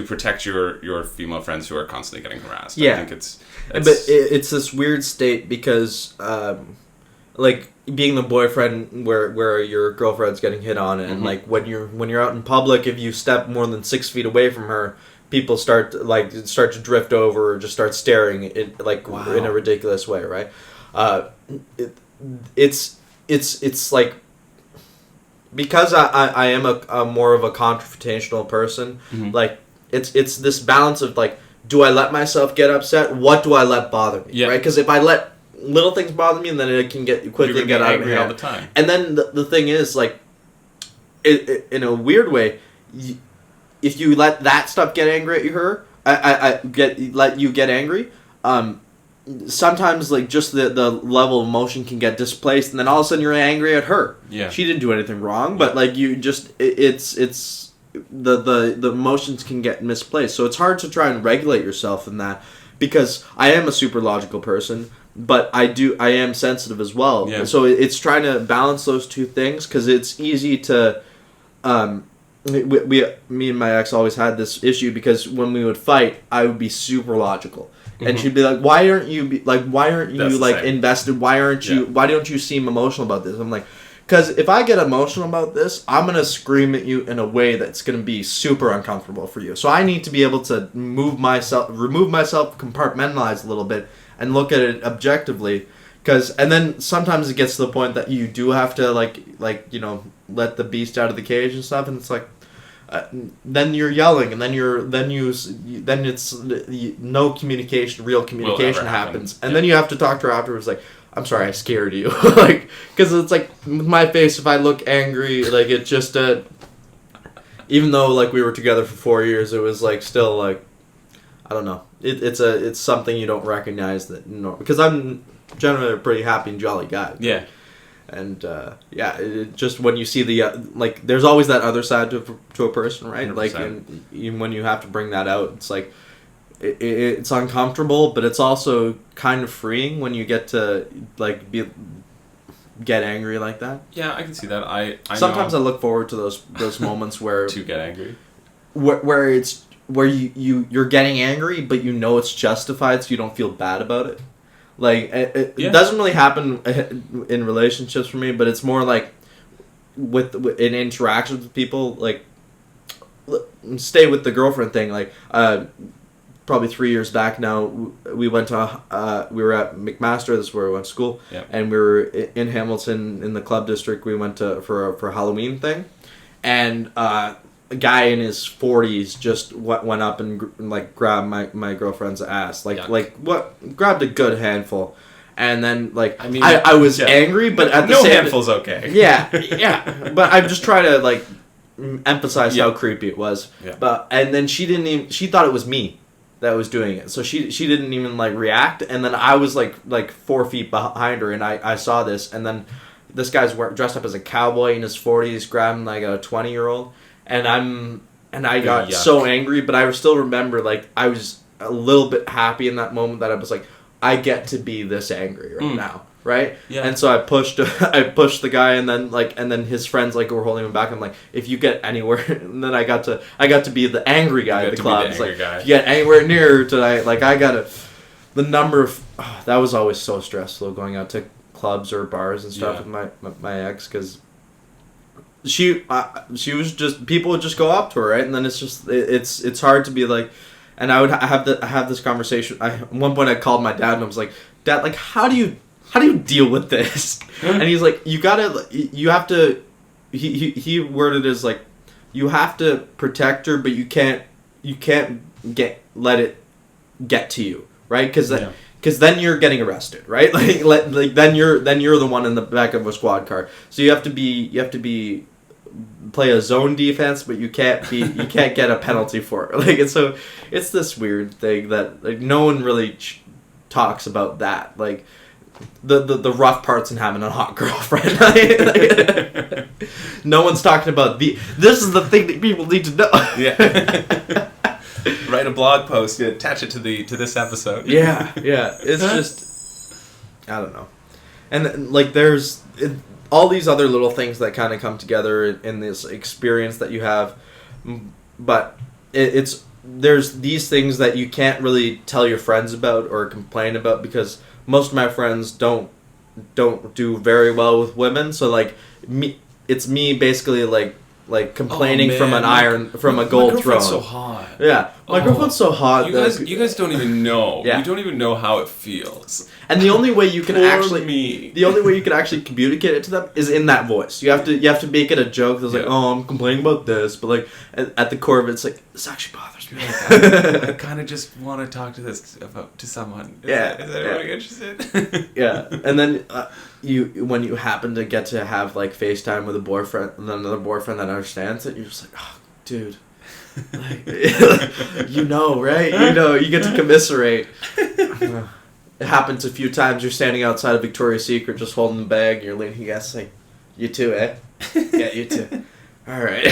protect your female friends who are constantly getting harassed. Yeah. I think but it's this weird state because, like, being the boyfriend where your girlfriend's getting hit on, and like when you're out in public, if you step more than 6 feet away from her, people start to drift over or just start staring in a ridiculous way, right? It's like, because I am a more of a confrontational person, like it's this balance of like, do I let myself get upset? What do I let bother me? Yeah. Right? Because if I let little things bother me, then it can quickly get out of hand all the time. And then the thing is, like, in a weird way, if you let that stuff get angry at her, let you get angry, sometimes like just the level of emotion can get displaced, and then all of a sudden you're angry at her. Yeah. She didn't do anything wrong, but like you just it's the emotions can get misplaced. So it's hard to try and regulate yourself in that, because I am a super logical person, but I am sensitive as well. Yeah. So it's trying to balance those two things, because it's easy to me and my ex always had this issue, because when we would fight, I would be super logical. and she'd be like, why aren't you That's invested? Why don't you seem emotional about this? I'm like, because if I get emotional about this, I'm gonna scream at you in a way that's gonna be super uncomfortable for you. So I need to be able to remove myself, compartmentalize a little bit, and look at it objectively. And then sometimes it gets to the point that you do have to let the beast out of the cage and stuff, and it's like, then you're yelling, and then it's no communication, real communication happens, and then you have to talk to her afterwards, like, I'm sorry, I scared you, like, because it's like with my face, if I look angry, like it just, even though like we were together for 4 years, it was like still like, I don't know, it's something you don't recognize because I'm generally a pretty happy and jolly guy. Yeah. And it just when you see the there's always that other side to a person, right? 100%. Like, and even when you have to bring that out, it's like it's uncomfortable, but it's also kind of freeing when you get to get angry like that. Yeah, I can see that. I sometimes I look forward to those moments where to get angry, where it's where you're getting angry, but you know it's justified, so you don't feel bad about it. Like, it doesn't really happen in relationships for me, but it's more like in interactions with people. Like, stay with the girlfriend thing. Like, probably 3 years back now, we went to we were at McMaster. This is where we went to school, and we were in Hamilton in the club district. We went for a Halloween thing, and a guy in his 40s just went up and grabbed my girlfriend's ass, grabbed a good handful, and then I was angry, but at the same handful's okay. Yeah, but I'm just trying to emphasize how creepy it was. Yeah. And then she thought it was me that was doing it, so she didn't even react, and then I was like 4 feet behind her, and I saw this, and then this guy's dressed up as a cowboy in his 40s, grabbing a 20-year-old. And I got so angry, but I still remember I was a little bit happy in that moment that I was like, I get to be this angry right now, right? Yeah. And so I pushed the guy, and then his friends were holding him back. I'm like, if you get anywhere, and then I got to be the angry guy at the club. It's like, if you get anywhere near tonight, the number of that was always so stressful going out to clubs or bars and stuff with my ex, because she was just, people would just go up to her, right? And then it's just it's hard to be like, and I would have this conversation. At one point I called my dad and I was like, Dad, how do you deal with this? And he's like, you have to. He worded it as you have to protect her, but you can't let it get to you, right? Because then you're getting arrested, right? Then you're the one in the back of a squad car. So you have to play a zone defense, but you can't get a penalty for it. And so it's this weird thing that no one really talks about that. The rough parts in having a hot girlfriend. No one's talking about this is the thing that people need to know. Yeah. Write a blog post, attach it to this episode. Yeah. It's just, I don't know. And there's all these other little things that kind of come together in this experience that you have, but there's these things that you can't really tell your friends about or complain about, because most of my friends don't do very well with women. So it's me basically complaining from a gold throne. My girlfriend's so hot. Yeah, my girlfriend's so hot. You guys don't even know. Yeah. You don't even know how it feels. And the only way you can actually communicate it to them is in that voice. You have to make it a joke that's I'm complaining about this, but at the core of it, it's this actually bothers me. I kind of just want to talk to someone. Is anyone interested? Yeah, and then when you happen to get to have FaceTime with a boyfriend, and another boyfriend that understands it, you're just oh, dude. Right? You get to commiserate. It happens a few times. You're standing outside of Victoria's Secret, just holding the bag, and you're leaning against, you too, eh? Yeah, you too. All right.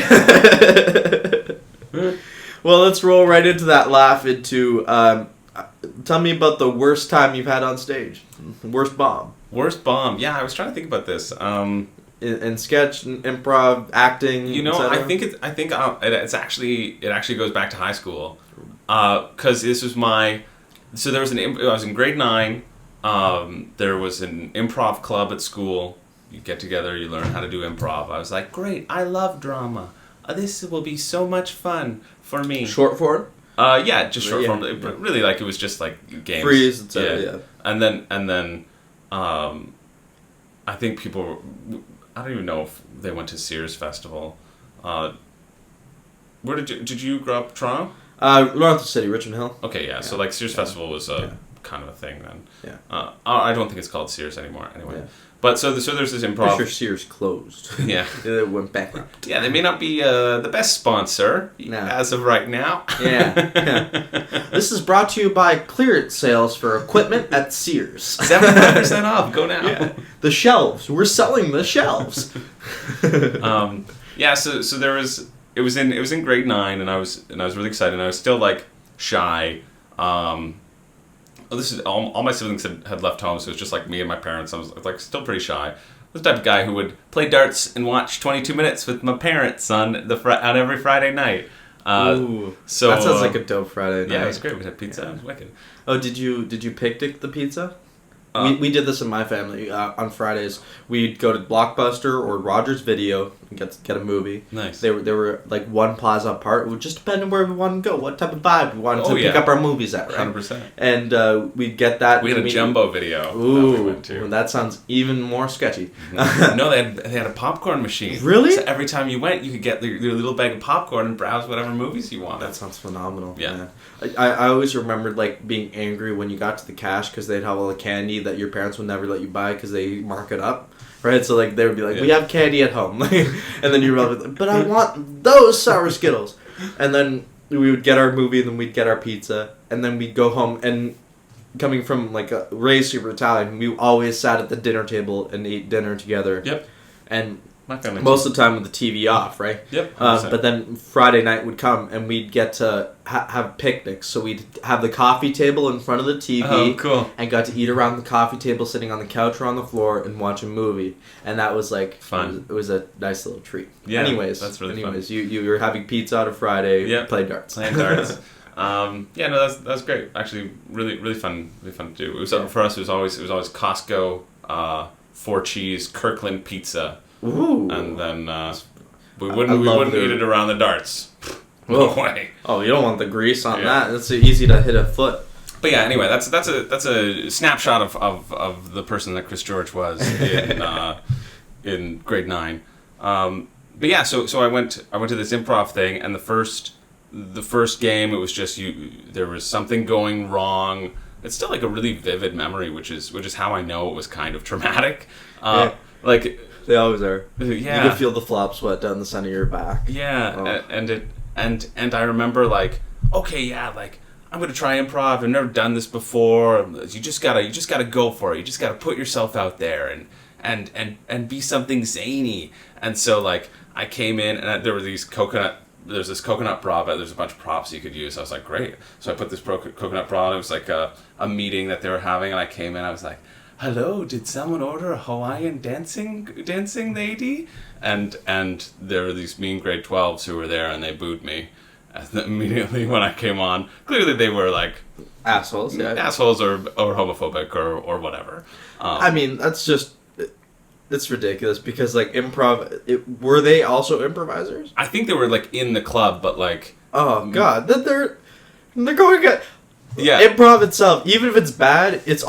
Well, let's roll right into that laugh. Tell me about the worst time you've had on stage. Worst bomb. Yeah, I was trying to think about this. In sketch, improv, acting. I think it actually goes back to high school, because this was my So there was I was in grade 9. There was an improv club at school. You get together, you learn how to do improv. I was like, great, I love drama. This will be so much fun for me. Short form? Yeah, just short form. But really, like, it was just like games. Freeze, etc. Yeah. And then, I think people. I don't even know if they went to Sears Festival. Where did you grow up? Toronto? North City, Richmond Hill. Okay, yeah. So like Sears Festival was kind of a thing then. Yeah. I don't think it's called Sears anymore anyway. Yeah. But so there's this improv. I'm sure Sears closed. Yeah. It went bankrupt. Yeah, they may not be the best sponsor as of right now. Yeah. This is brought to you by clearance sales for equipment at Sears. 75% off. Go now. Yeah. The shelves. We're selling the shelves. Yeah. So there was. It was in grade 9, and I was really excited. And I was still like shy. This is all my siblings had left home, so it was just like me and my parents. I was like still pretty shy. I was the type of guy who would play darts and watch 22 Minutes with my parents on every Friday night. Ooh, so that sounds like a dope Friday night. Yeah, it was great. We had pizza. It was wicked. Oh, did you picnic the pizza? We did this in my family. On Fridays, we'd go to Blockbuster or Rogers Video and get a movie. Nice. They were like one plaza apart. It would just depend on where we wanted to go, what type of vibe we wanted to pick up our movies at, right? 100%. And we'd get that. We had a jumbo video. Ooh, that we went to. That sounds even more sketchy. No, they had a popcorn machine. Really? So every time you went, you could get your little bag of popcorn and browse whatever movies you wanted. That sounds phenomenal. Yeah. Man. I always remembered like being angry when you got to the cash because they'd have all the candy that your parents would never let you buy because they mark it up, right? So like they would be like, we have candy at home, and then you were like, but I want those sour Skittles, and then we would get our movie, and then we'd get our pizza, and then we'd go home. And coming from like a raised super Italian, we always sat at the dinner table and ate dinner together. Yep. And my family most of the time with the TV off, right? Yep. But then Friday night would come and we'd get to have picnics. So we'd have the coffee table in front of the TV. Oh, cool. And got to eat around the coffee table, sitting on the couch or on the floor and watch a movie. And that was like fun. It was a nice little treat. Yeah, anyways, that's really fun. You were having pizza on a Friday. Yep. Played darts. Playing darts. Yeah, no, that's great. Actually, really fun to do. It was for us. It was always Costco, 4 cheese Kirkland pizza. Ooh. And then we wouldn't eat it around the darts. No way. Oh, you don't want the grease on that. It's easy to hit a foot. But yeah, anyway, that's a snapshot of the person that Chris George was in grade 9. But yeah, so I went to this improv thing, and the first game, it was just there was something going wrong. It's still like a really vivid memory, which is how I know it was kind of traumatic. Like they always are. Yeah, you can feel the flop sweat down the center of your back. Yeah, and I remember like, okay, yeah, like I'm gonna try improv. I've never done this before. You just gotta go for it. You just gotta put yourself out there and be something zany. And so like I came in and there were these there's this coconut bra, but there's a bunch of props you could use. I was like, great. So I put this coconut bra on. It was like a meeting that they were having, and I came in. I was like, hello, did someone order a Hawaiian dancing lady? And there were these mean grade 12s who were there, and they booed me immediately when I came on. Clearly they were like assholes, or homophobic or whatever. I mean, that's just. It's ridiculous because like improv, were they also improvisers? I think they were like in the club, but like oh god, they're going at improv itself. Even if it's bad, it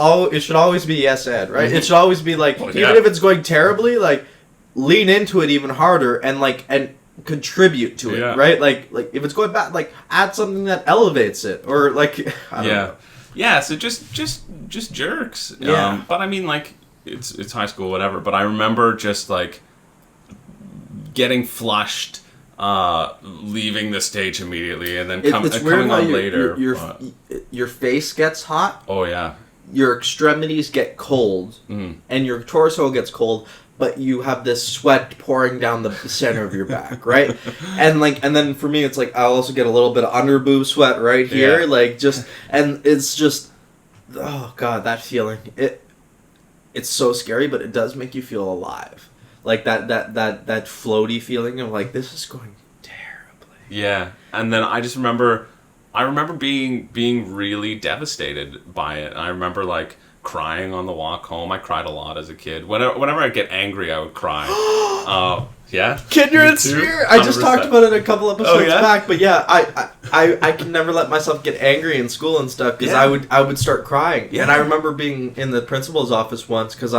should always be yes and right. Mm-hmm. It should always be like even if it's going terribly, like lean into it even harder and contribute to it, right? Like if it's going bad, like add something that elevates it or like I don't know. So just jerks. Yeah, but I mean like. It's high school, whatever. But I remember just like getting flushed, leaving the stage immediately, and then coming on later. Your face gets hot. Oh yeah. Your extremities get cold, and your torso gets cold. But you have this sweat pouring down the center of your back, right? and then for me, it's like I also get a little bit of under boob sweat right here, and it's just, oh god, that feeling It's so scary, but it does make you feel alive. Like that floaty feeling of like, this is going terribly. Yeah. And then I just remember I remember being really devastated by it. I remember like crying on the walk home. I cried a lot as a kid. Whenever I'd get angry, I would cry. Yeah. Kindred Sphere. I just talked about it a couple episodes back, but yeah, I can never let myself get angry in school and stuff because I would start crying. Yeah. And I remember being in the principal's office once because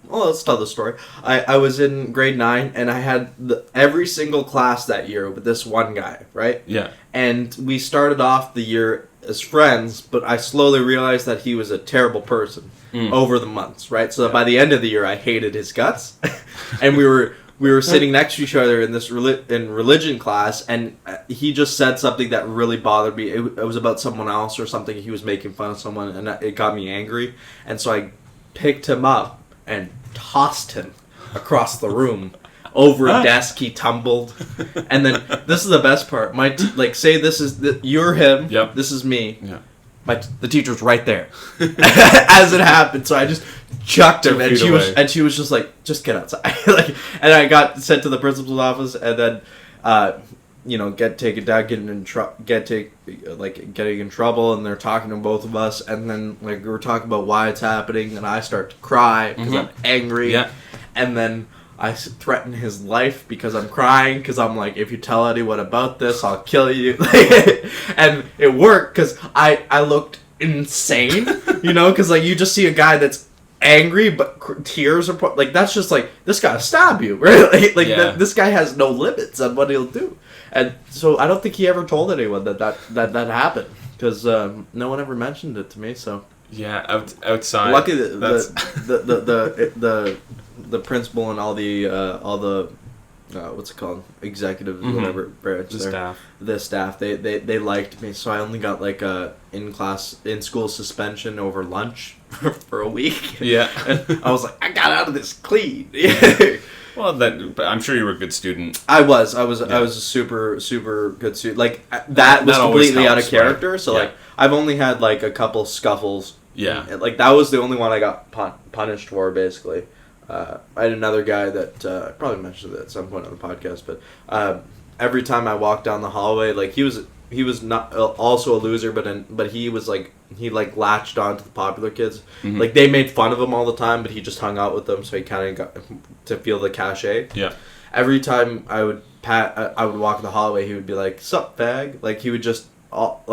well, let's tell the story. I was in grade 9, and I had every single class that year with this one guy, right? Yeah. And we started off the year as friends, but I slowly realized that he was a terrible person over the months, right? So by the end of the year, I hated his guts. And we were sitting next to each other in this in religion class, and he just said something that really bothered me. It was about someone else or something. He was making fun of someone, and it got me angry. And so I picked him up and tossed him across the room over a desk. He tumbled, and then this is the best part. Say this is you're him. Yep. This is me. Yeah. The teacher's right there as it happened. So I just chucked him, and she was just like, "Just get outside." And I got sent to the principal's office, and then get taken down, getting in trouble, and they're talking to both of us, and then we were talking about why it's happening, and I start to cry because I'm angry, and then I threaten his life because I'm crying, because I'm like, if you tell anyone about this, I'll kill you, and it worked because I looked insane, because you just see a guy that's angry, but tears are that's just this gotta stab you, right? This guy has no limits on what he'll do. And so I don't think he ever told anyone that happened, because no one ever mentioned it to me. So yeah, outside. Luckily, the principal and all the what's it called, executive whatever branch, the staff they liked me. So I only got in school suspension over lunch for a week. Yeah, and I was like, I got out of this clean. Well, but I'm sure you were a good student. I was a super good student. That was completely out of character. Right? So I've only had a couple scuffles. Yeah. That was the only one I got punished for, basically. I had another guy that I probably mentioned it at some point on the podcast, but every time I walked down the hallway, he was not also a loser, but he was he latched on to the popular kids. Mm-hmm. They made fun of him all the time, but he just hung out with them, so he kind of got to feel the cachet. Yeah. Every time I would walk in the hallway, he would be like, "Sup, fag?" He would just all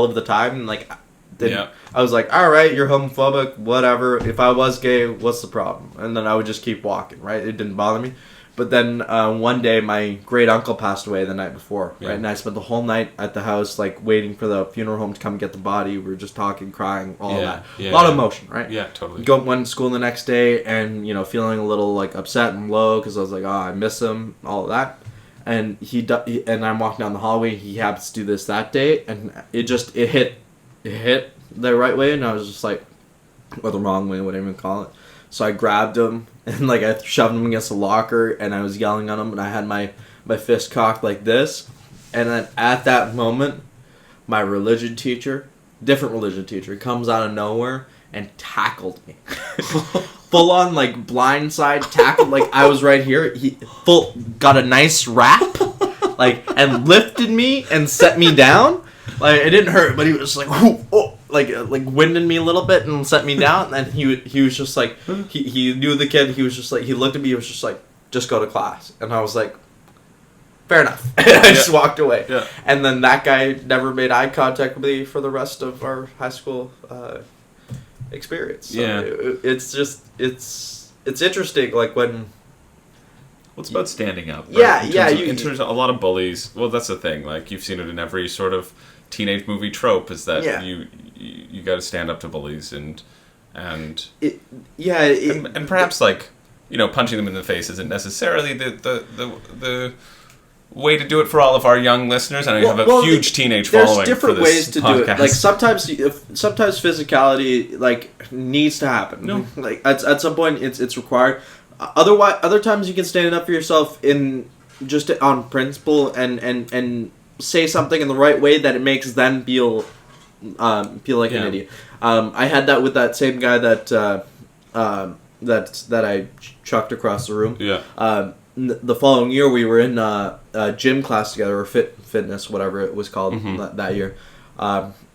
of the time, and I was like, all right, you're homophobic, whatever. If I was gay, what's the problem? And then I would just keep walking, right? It didn't bother me. But then one day, my great uncle passed away the night before, right? And I spent the whole night at the house, waiting for the funeral home to come get the body. We were just talking, crying, all that. Yeah, a lot of emotion, right? Yeah, totally. Went to school the next day, and feeling a little upset and low because I was like, oh, I miss him, all of that. And and I'm walking down the hallway. He happens to do this that day, and it hit the right way, and I was just or the wrong way, whatever you call it. So I grabbed him, and I shoved him against the locker, and I was yelling at him, and I had my fist cocked like this. And then at that moment, my different religion teacher, comes out of nowhere and tackled me. Full on blindside tackle, I was right here. He got a nice wrap, and lifted me and set me down. It didn't hurt, but he was winded me a little bit and set me down. And then he was just he knew the kid. He was just he looked at me. He was just just go to class. And I was like, fair enough. And I just walked away. Yeah. And then that guy never made eye contact with me for the rest of our high school experience. So it's interesting. When. Well, it's about standing up. Right? Yeah, in terms of a lot of bullies. Well, that's the thing. You've seen it in every sort of teenage movie trope, is that you got to stand up to bullies and perhaps punching them in the face isn't necessarily the way to do it for all of our young listeners. And I have a huge teenage following. There's different for this ways to podcast. do it. Sometimes physicality needs to happen. No. At some point it's required. Other times you can stand up for yourself in just on principle and say something in the right way that it makes them feel like an idiot. I had that with that same guy that I chucked across the room. Yeah. the following year we were in a gym class together, or fitness, whatever it was called that year.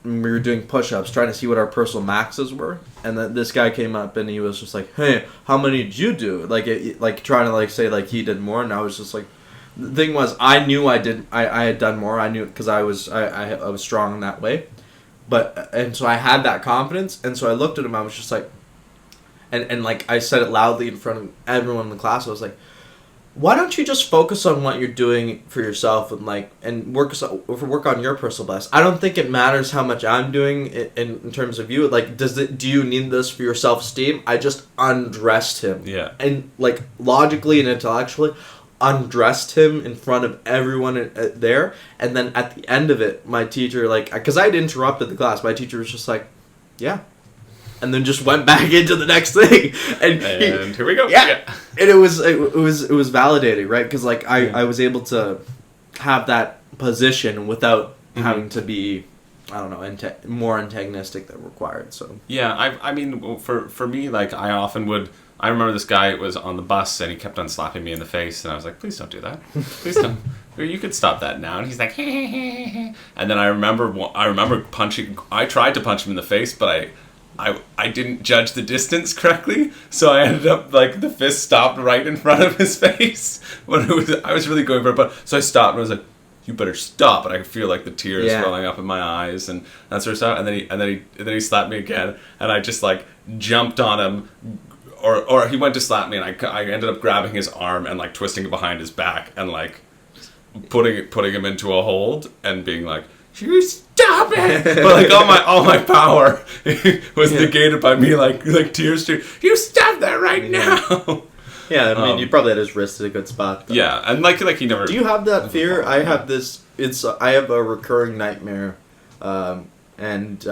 We were doing push-ups, trying to see what our personal maxes were, and then this guy came up and he was just like, "Hey, how many did you do?" Like trying to like say like he did more, and I was just like, the thing was, I knew I had done more. I knew it because I was strong in that way, and so I had that confidence, and so I looked at him. I was just like, and like I said it loudly in front of everyone in the class. I was like, why don't you just focus on what you're doing for yourself and work on your personal best? I don't think it matters how much I'm doing in terms of you. Like, do you need this for your self-esteem? I just undressed him. Yeah. And like logically and intellectually, undressed him in front of everyone there. And then at the end of it, my teacher, like, because I'd interrupted the class, my teacher was just like, yeah. And then just went back into the next thing, and here we go. Yeah, and it was validating, right? Because like I was able to have that position without having to be, I don't know, more antagonistic than required. So yeah, I mean, for me, like I often would. I remember this guy was on the bus and he kept on slapping me in the face, and I was like, please don't do that. Please don't. You could stop that now. And he's like, and then I remember punching. I tried to punch him in the face, but I didn't judge the distance correctly, so I ended up, like, the fist stopped right in front of his face when I was really going for it, but so I stopped and I was like, you better stop, and I feel like the tears welling up in my eyes and that sort of stuff, and then he slapped me again, and I just, like, jumped on him, or he went to slap me, and I ended up grabbing his arm and, like, twisting it behind his back and, like, putting him into a hold and being like, you stop it! But like all my power was negated by me, like tears to you stop that right now. Yeah, I mean you probably had his wrist at a good spot. Though. Yeah, and like he never. Do you have that fear? I have this. I have a recurring nightmare, and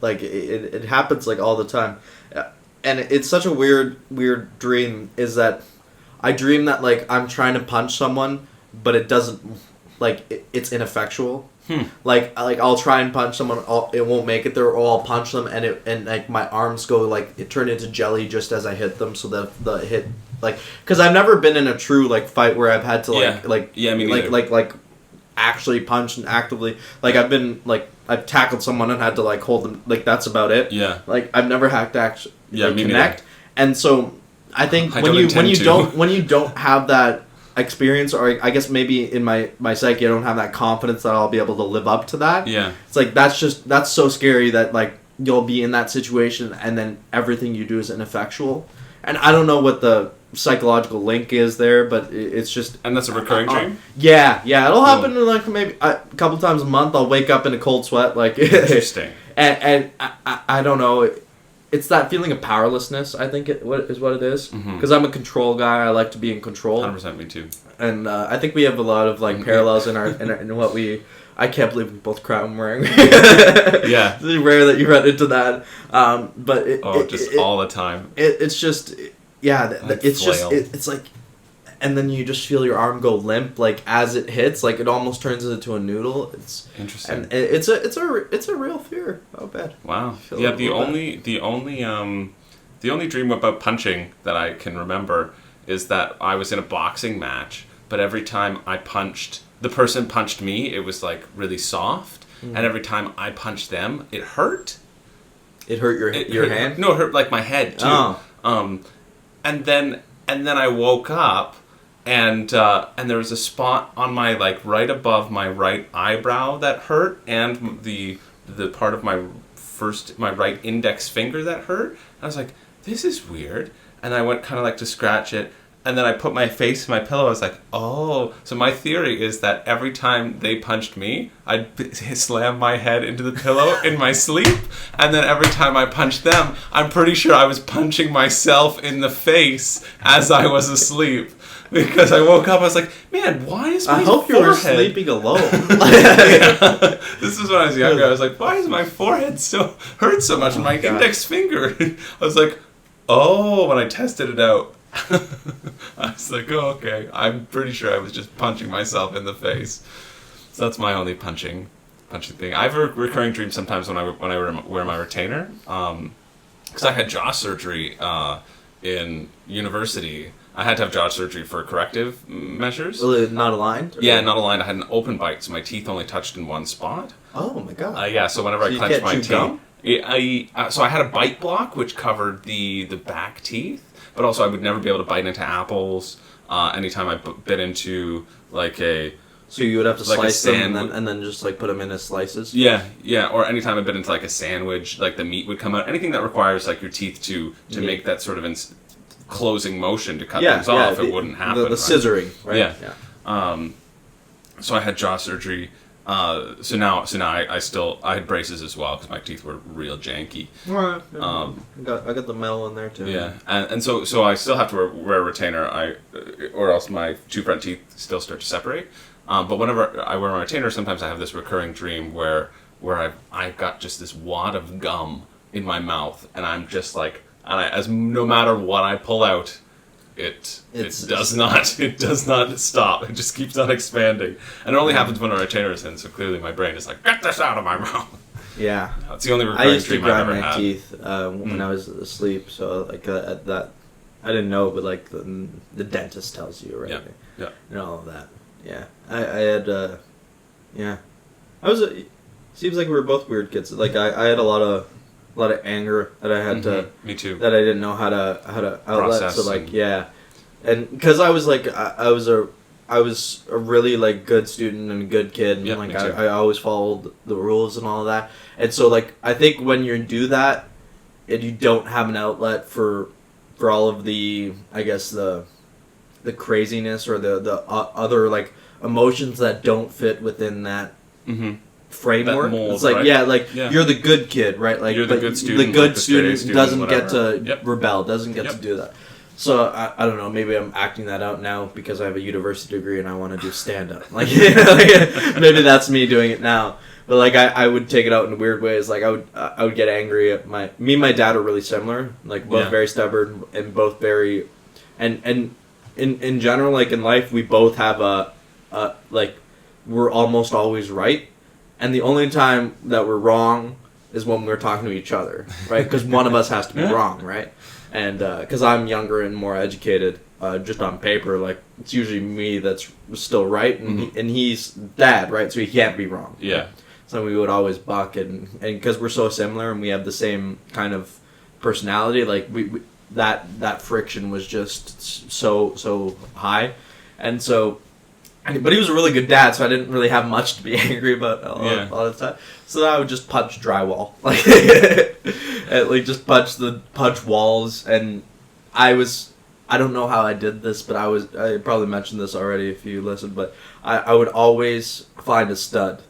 like it happens like all the time, and it's such a weird dream. Is that I dream that like I'm trying to punch someone, but it doesn't, like it's ineffectual. Like I'll try and punch someone, it won't make it there, or I'll punch them and like my arms go like it turned into jelly just as I hit them, so that the hit like because I've never been in a true like fight where I've had to like actually punch and actively like I've tackled someone and had to like hold them, like that's about it. Yeah. Like I've never had to actually connect, neither. and so I think when you don't have that experience, or I guess maybe in my psyche I don't have that confidence that I'll be able to live up to that. Yeah. It's like that's so scary that like you'll be in that situation and then everything you do is ineffectual. And I don't know what the psychological link is there, but it's just... And that's a recurring dream? Yeah, it'll happen like maybe a couple times a month. I'll wake up in a cold sweat, like... Interesting. and I don't know, it's that feeling of powerlessness, I think what it is. Because I'm a control guy, I like to be in control. 100% me too. And I think we have a lot of like parallels in what we... I can't believe we both crown wearing. Yeah. It's rare that you run into that. But all the time. It's just, it's just, it's like, and then you just feel your arm go limp, like as it hits, like it almost turns into a noodle. It's interesting, and it's a real fear. I'll bet. Wow. Yeah. The only dream about punching that I can remember is that I was in a boxing match, but every time I punched, the person punched me, it was like really soft, and every time I punched them, it hurt. It hurt your hand? No, it hurt like my head too. Oh. And then I woke up, and there was a spot on my like right above my right eyebrow that hurt, and the part of my right index finger that hurt. I was like, this is weird, and I went kind of like to scratch it. And then I put my face in my pillow. I was like, oh. So my theory is that every time they punched me, I'd slam my head into the pillow in my sleep. And then every time I punched them, I'm pretty sure I was punching myself in the face as I was asleep. Because I woke up, I was like, man, why is my forehead... I hope you were sleeping alone. Yeah. This is when I was younger. I was like, why is my forehead hurt so much? And my index finger. I was like, oh, when I tested it out. I was like, oh, okay. I'm pretty sure I was just punching myself in the face. So that's my only punching thing. I have a recurring dream sometimes when I wear my retainer. Because I had jaw surgery in university. I had to have jaw surgery for corrective measures. Not aligned? Yeah, not aligned. I had an open bite, so my teeth only touched in one spot. Oh my god. Yeah, so whenever I clenched my teeth, so I had a bite block which covered the back teeth, but also I would never be able to bite into apples. Anytime I bit into like a. So you would have to slice them and then just like put them in as slices? Yeah. Or anytime I bit into like a sandwich, like the meat would come out. Anything that requires like your teeth to make that sort of closing motion to cut things off, it wouldn't happen. The scissoring, right? Yeah. So I had jaw surgery. So now I had braces as well because my teeth were real janky. Right. I got the metal in there too. Yeah, and so I still have to wear a retainer. Or else my two front teeth still start to separate. But whenever I wear my retainer, sometimes I have this recurring dream where I've got just this wad of gum in my mouth, and I'm just like, no matter what I pull out, it does not stop. It just keeps on expanding, and it only happens when a retainer is in. So clearly, my brain is like, get this out of my mouth. Yeah, it's the only recurring dream I've ever had. I used to grind my teeth when I was asleep. So like that, I didn't know, but like the dentist tells you, right? Yeah. And all of that. Yeah, I had, yeah, seems like we were both weird kids. Like I had a lot of anger that I had to. Me too. That I didn't know how to outlet. Process. So like and because I was like I was a really like good student and a good kid, and like I always followed the rules and all of that. And so like I think when you do that, and you don't have an outlet for all of the, I guess the craziness or the other like emotions that don't fit within that framework. That mold, it's like right? You're the good kid, right? Like you're the good student. The good student doesn't get to rebel, doesn't get to do that. So I don't know. Maybe I'm acting that out now because I have a university degree and I want to do stand up. Like maybe that's me doing it now. But like I would take it out in weird ways. Like I would get angry at me and my dad are really similar. Like both very stubborn and both very and. In general, like in life, we both have like we're almost always right, and the only time that we're wrong is when we're talking to each other, right? Because one of us has to be wrong, right? And because I'm younger and more educated, just on paper, like it's usually me that's still right, and he's dad, right? So he can't be wrong. Yeah. So we would always buck, and because we're so similar and we have the same kind of personality, like we that friction was just so high, and so, but he was a really good dad, so I didn't really have much to be angry about all the time. So I would just punch drywall, like, and, like just punch walls, and I don't know how I did this, but I probably mentioned this already if you listened, but I would always find a stud.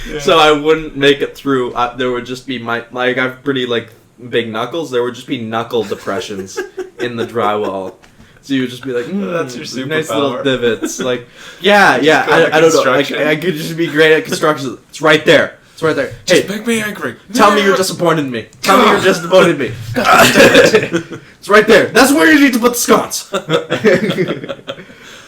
Yeah. So I wouldn't make it through. There would just be I have pretty like big knuckles. There would just be knuckle depressions in the drywall. So you would just be like, that's your superpower. Nice little divots. Like, yeah. I don't know. I could just be great at construction. It's right there. It's right there. Just make me angry. Tell me you're disappointed in me. Tell me you're disappointed in me. It's right there. That's where you need to put the sconce.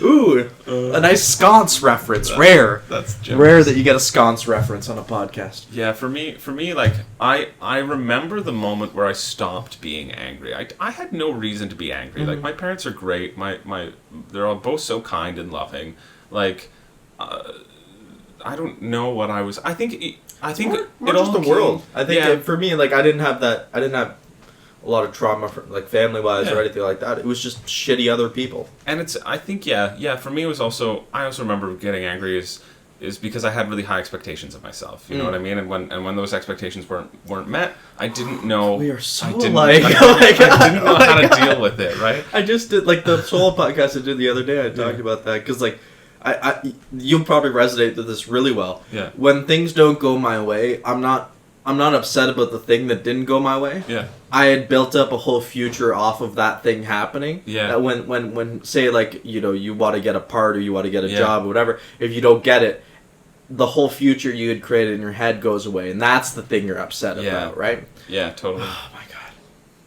Ooh, a nice sconce reference. Rare. That's generous. Rare that you get a sconce reference on a podcast. Yeah, for me, like I remember the moment where I stopped being angry. I had no reason to be angry. Like my parents are great. They're all both so kind and loving. Like, I don't know what I was. I think we're just the world. I think for me, like I didn't have a lot of trauma, like family-wise or anything like that. It was just shitty other people. And I think, for me it was also, I also remember getting angry is because I had really high expectations of myself. You know what I mean? And when those expectations weren't met, I didn't know. We are so alike. I didn't know how to deal with it, right? I just did, like the solo podcast I did the other day, I talked about that, because like, you'll probably resonate with this really well. Yeah. When things don't go my way, I'm not upset about the thing that didn't go my way. Yeah. I had built up a whole future off of that thing happening. Yeah. That when say like, you know, you want to get a part or you want to get a job or whatever, if you don't get it, the whole future you had created in your head goes away, and that's the thing you're upset about, right? Yeah, totally. Oh my god.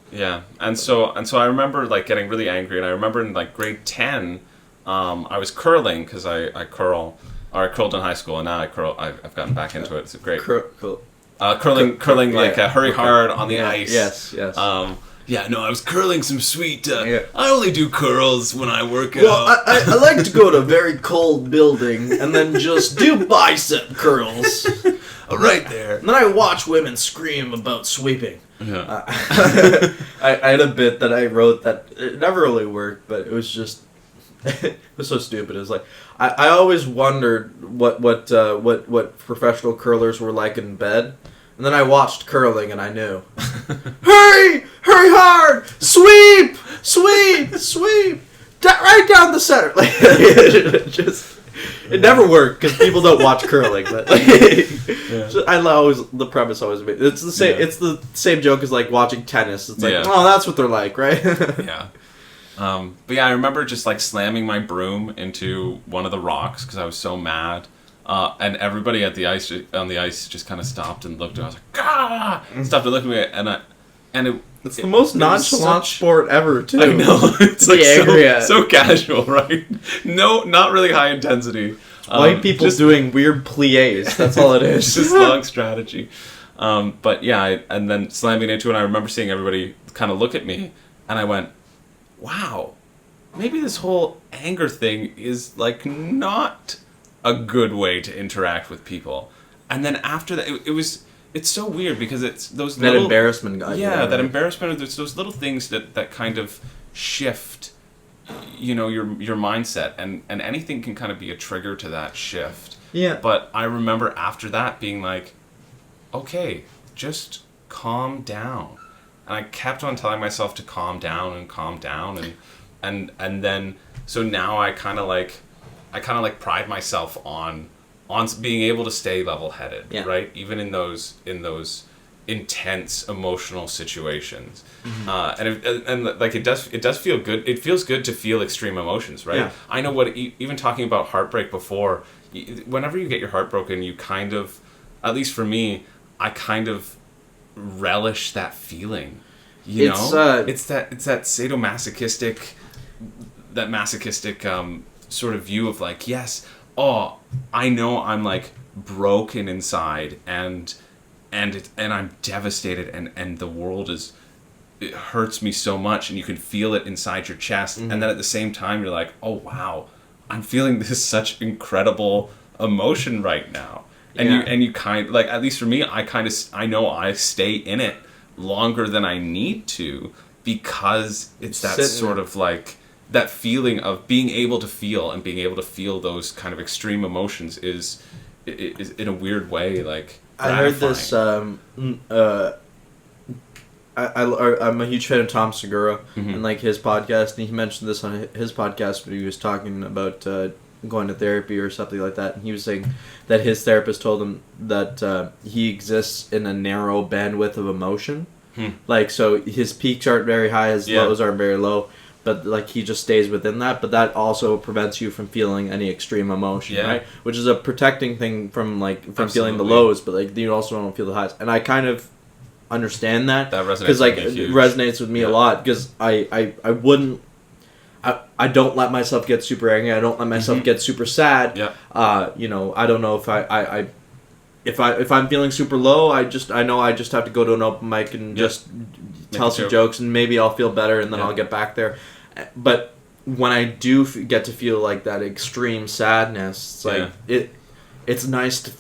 Yeah. And so I remember like getting really angry, and I remember in like grade 10, I was curling because I curled in high school, and now I curl. I've gotten back into it. It's great. Curling Curling like hurry hard on the ice. Yes. Yeah, no, I was curling some sweet. I only do curls when I work out. Well, I like to go to a very cold building and then just do bicep curls. Right there. And then I watch women scream about sweeping. Yeah. I had a bit that I wrote that it never really worked, but it was just it was so stupid. It was like I always wondered what professional curlers were like in bed, and then I watched curling and I knew. Hurry hard, sweep, right down the center. Like it never worked because people don't watch curling. But the premise always made it's the same. Yeah. It's the same joke as like watching tennis. It's like, oh, that's what they're like, right? Yeah. But yeah, I remember just like slamming my broom into one of the rocks because I was so mad, and everybody on the ice just kind of stopped and looked. And I was like, "Ah!" Stopped and looked at me, It's the most nonchalant sport ever, too. I know. It's like so casual, right? No, not really high intensity. White people just doing weird pliés. That's all it is. Just long strategy. But yeah, and then slamming into it, I remember seeing everybody kind of look at me, and I went, wow, maybe this whole anger thing is like not a good way to interact with people. And then after that, it's so weird because it's those that little embarrassment got that embarrassment. It's those little things that kind of shift, your mindset, and anything can kind of be a trigger to that shift. Yeah. But I remember after that being like, okay, just calm down. And I kept on telling myself to calm down, and then so now I kind of like pride myself on being able to stay level-headed, right? Even in those intense emotional situations, it does feel good. It feels good to feel extreme emotions, right? Yeah. I know even talking about heartbreak before, whenever you get your heart broken, you kind of, at least for me, I kind of relish that feeling, it's that sadomasochistic, sort of view of like, yes, I know I'm like broken inside and I'm devastated and the world it hurts me so much, and you can feel it inside your chest, and then at the same time you're like, oh wow, I'm feeling this such incredible emotion right now. And you kind of, like, at least for me, I know I stay in it longer than I need to because it's that sort of like that feeling of being able to feel those kind of extreme emotions is in a weird way like gratifying. I heard this. I'm a huge fan of Tom Segura and like his podcast, and he mentioned this on his podcast when he was talking about going to therapy or something like that, and he was saying that his therapist told him that he exists in a narrow bandwidth of emotion. Like, so his peaks aren't very high, his lows aren't very low, but like he just stays within that, but that also prevents you from feeling any extreme emotion, right? Which is a protecting thing from feeling the lows, but like you also don't feel the highs. And I kind of understand that because like it resonates with me a lot, because I don't let myself get super angry. I don't let myself get super sad. Yeah. I don't know if I'm feeling super low, I know I just have to go to an open mic and just tell some jokes, and maybe I'll feel better, and then I'll get back there. But when I do get to feel like that extreme sadness, it's like it's nice to.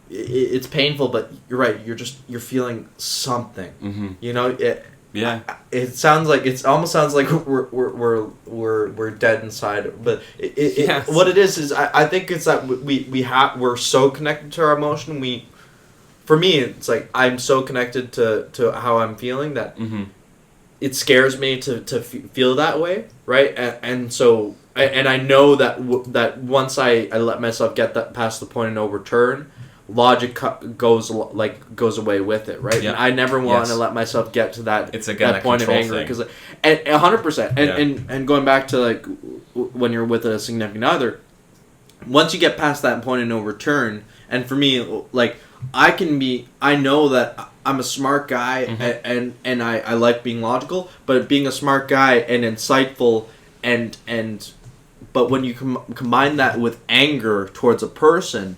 It's painful, but you're right. You're feeling something. It sounds like it almost sounds like we're dead inside. But what it is I think it's that we're so connected to our emotion. For me, it's like I'm so connected to how I'm feeling that it scares me to feel that way, right? And so I know that once I let myself get that past the point of no return, logic goes away with it, right? Yeah. And I never want to let myself get to that point of anger, because 100%. And going back to like when you're with a significant other, once you get past that point of no return, and for me, like I know that I'm a smart guy, and I like being logical, but being a smart guy and insightful but when you combine that with anger towards a person,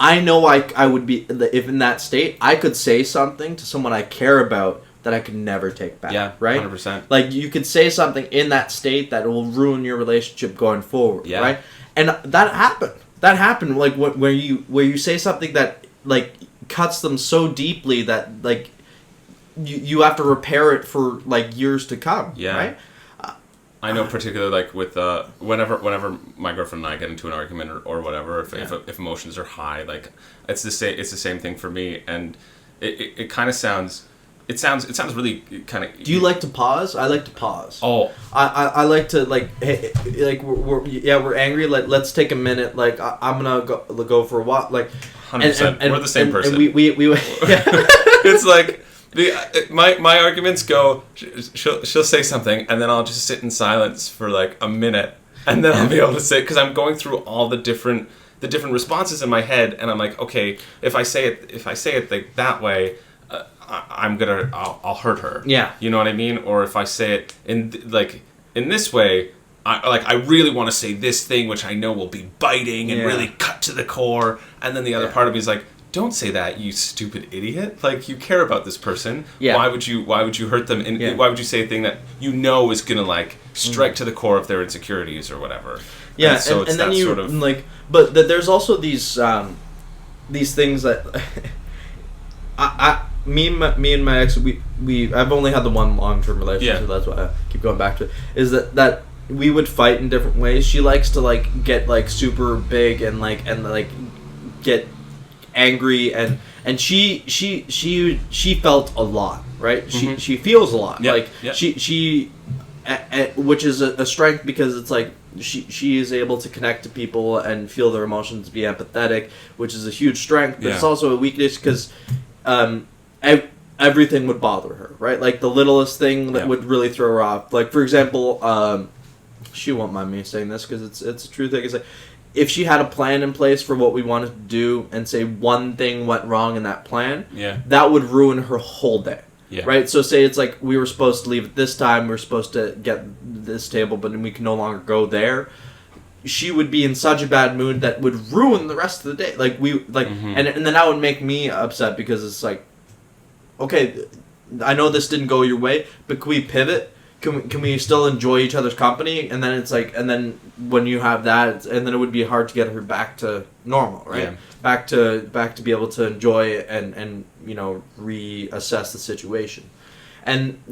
I know I would be, if in that state, I could say something to someone I care about that I could never take back. Yeah, right? 100%. Like, you could say something in that state that will ruin your relationship going forward, Yeah. right? And that happened. That happened, like, where you say something that, like, cuts them so deeply that, like, you have to repair it for, like, years to come, right? I know particularly, like, with whenever my girlfriend and I get into an argument or whatever, if emotions are high, like, it's the same thing for me, and it kind of sounds really kind of. Do you like to pause? I like to pause. Oh, I like to, like, hey, like, we're angry. Like, let's take a minute. Like, I'm gonna go for a walk. Like, 100%. We're the same person. And we yeah. It's like. My arguments go. She'll say something, and then I'll just sit in silence for like a minute, and then I'll be able to say, because I'm going through all the different responses in my head, and I'm like, okay, if I say it like that way, I'll hurt her. Yeah, you know what I mean. Or if I say it in this way, I really want to say this thing, which I know will be biting and really cut to the core, and then the other part of me is like, don't say that, you stupid idiot. Like, you care about this person. Yeah. Why would you hurt them? And why would you say a thing that you know is gonna, like, strike to the core of their insecurities or whatever? Yeah, and so it's then you sort of, like, but there's also these things that me and my ex, I've only had the one long-term relationship, so that's why I keep going back to it, is that we would fight in different ways. She likes to, like, get, like, super big and get angry, and she felt a lot, right? She feels a lot, she which is a strength, because it's like she is able to connect to people and feel their emotions, be empathetic, which is a huge strength, but it's also a weakness, because everything would bother her, right? Like, the littlest thing that would really throw her off. Like, for example, she won't mind me saying this because it's a true thing. It's like, if she had a plan in place for what we wanted to do, and say one thing went wrong in that plan, that would ruin her whole day. Yeah. Right? So say it's like, we were supposed to leave at this time, we were supposed to get this table, but we can no longer go there. She would be in such a bad mood that would ruin the rest of the day. Like, and then that would make me upset, because it's like, okay, I know this didn't go your way, but can we pivot? Can we still enjoy each other's company? And then it's like, and then when you have that, and then it would be hard to get her back to normal, right? Yeah. Back to be able to enjoy it and you know, reassess the situation. And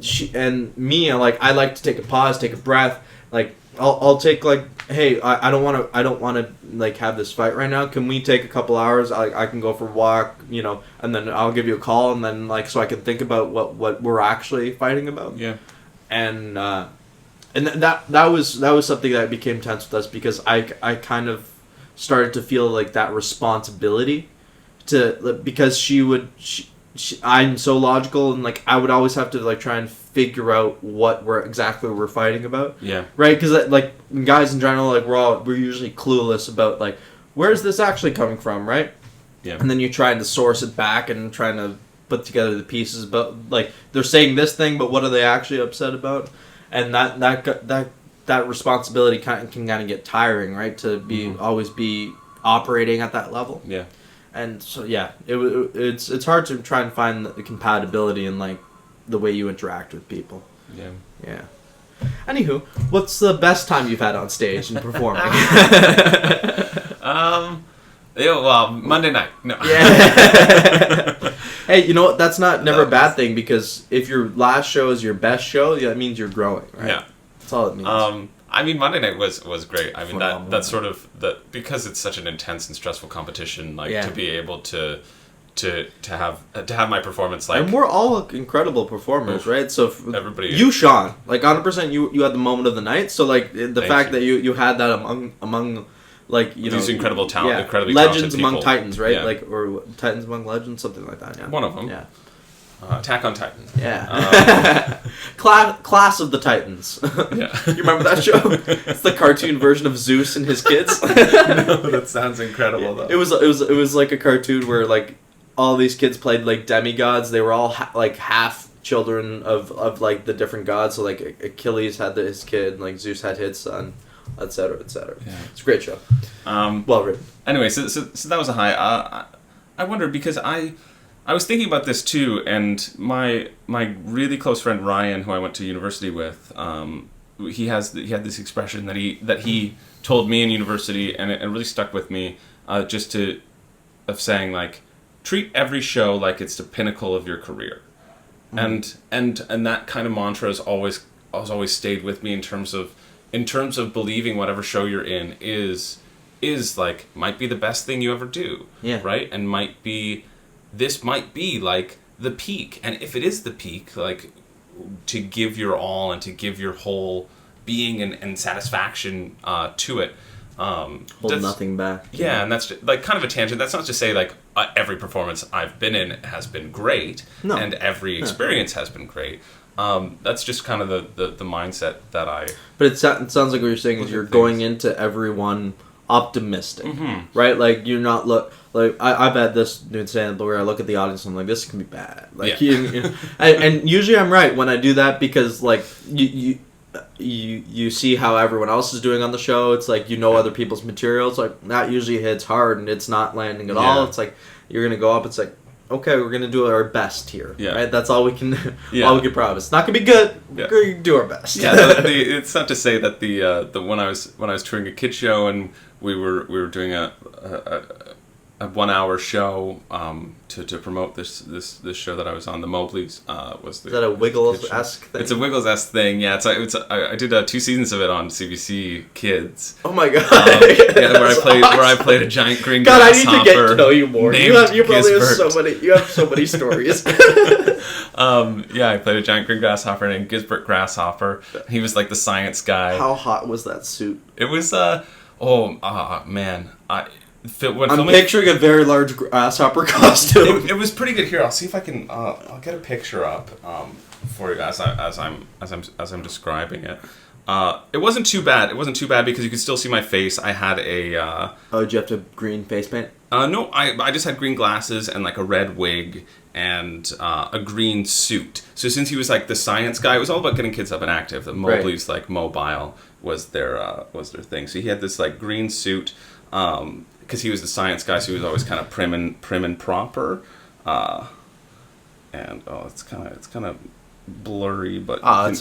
me, like, I like to take a pause, take a breath. Like, I'll take, like, hey, I don't want to like have this fight right now. Can we take a couple hours? I can go for a walk, you know, and then I'll give you a call, and then, like, so I can think about what we're actually fighting about. Yeah. And that was something that became tense with us, because I kind of started to feel like that responsibility because I'm so logical, and, like, I would always have to, like, try and figure out what we're fighting about. Yeah. Right? Because, like, guys in general, like, we're usually clueless about, like, where's this actually coming from, right? Yeah. And then you're trying to source it back and trying to put together the pieces, but, like, they're saying this thing, but what are they actually upset about? And that responsibility can kind of get tiring, right? To be always be operating at that level. Yeah. And so it's hard to try and find the compatibility in, like, the way you interact with people. Yeah. Yeah. Anywho, what's the best time you've had on stage and performing? Well, Monday night. No. Yeah. Hey, you know what? That's never a bad thing, because if your last show is your best show, that means you're growing, right? Yeah. That's all it means. I mean, Monday night was great. I mean, that's sort of because it's such an intense and stressful competition. Like, to be able to have my performance, like, and we're all incredible performers, right? So everybody, you shone, like, 100%. You had the moment of the night. So, like, the fact that you had that among like, you know, these incredible talent, incredibly legends among people. Titans, right? Yeah. Like, or Titans among legends, something like that. Yeah. One of them. Yeah. Attack on Titan. Yeah. Class of the Titans. Yeah. You remember that show? It's the cartoon version of Zeus and his kids. No, that sounds incredible though. It was like a cartoon where, like, all these kids played, like, demigods. They were all like half children of like the different gods. So, like, Achilles had his kid, like, Zeus had his son, etc., etc. Yeah. It's a great show. Well written. Anyway, so that was a high. I wondered, because I I was thinking about this too, and my really close friend Ryan, who I went to university with, he had this expression that he told me in university, and it really stuck with me, of saying, like, treat every show like it's the pinnacle of your career. And that kind of mantra has always stayed with me in terms of believing whatever show you're in is like might be the best thing you ever do. Yeah. Right? And this might be like the peak. And if it is the peak, like, to give your all and to give your whole being and satisfaction to it. Hold nothing back. Yeah, and that's like kind of a tangent. That's not to say like every performance I've been in has been great, and every experience has been great. That's just kind of the mindset that I... But it sounds like what you're saying is you're going into everyone optimistic, right? Like, you're not I've had this doing stand-up where I look at the audience and I'm like, this can be bad. Like, and usually I'm right when I do that, because like you see how everyone else is doing on the show. It's like, other people's material. It's like, that usually hits hard and it's not landing at all. It's like, you're gonna go up. It's like, okay, we're gonna do our best here. Yeah. Right. That's all we can. All we can promise. It's not gonna be good. We're gonna do our best. Yeah. It's not to say that the when I was touring a kid show and we were doing a 1 hour show to promote this show that I was on, the Mobleys. Is that a Wiggles-esque thing? It's a Wiggles-esque thing. Yeah, I did 2 seasons of it on CBC Kids. Oh my god! Where I played a giant green grasshopper. God, I need to get to know you more. You probably have so many. You have so many stories. I played a giant green grasshopper named Gisbert Grasshopper. He was like the science guy. How hot was that suit? It was man. I'm picturing a very large grasshopper costume. It was pretty good. Here, I'll see if I can. I'll get a picture up for you as I'm describing it. It wasn't too bad. It wasn't too bad because you could still see my face. I had a. Did you have to green face paint? No, I just had green glasses and like a red wig and a green suit. So since he was like the science guy, it was all about getting kids up and active. The Mobleys like mobile was their thing. So he had this like green suit. Because he was the science guy, so he was always kind of prim and proper, and it's kind of blurry, but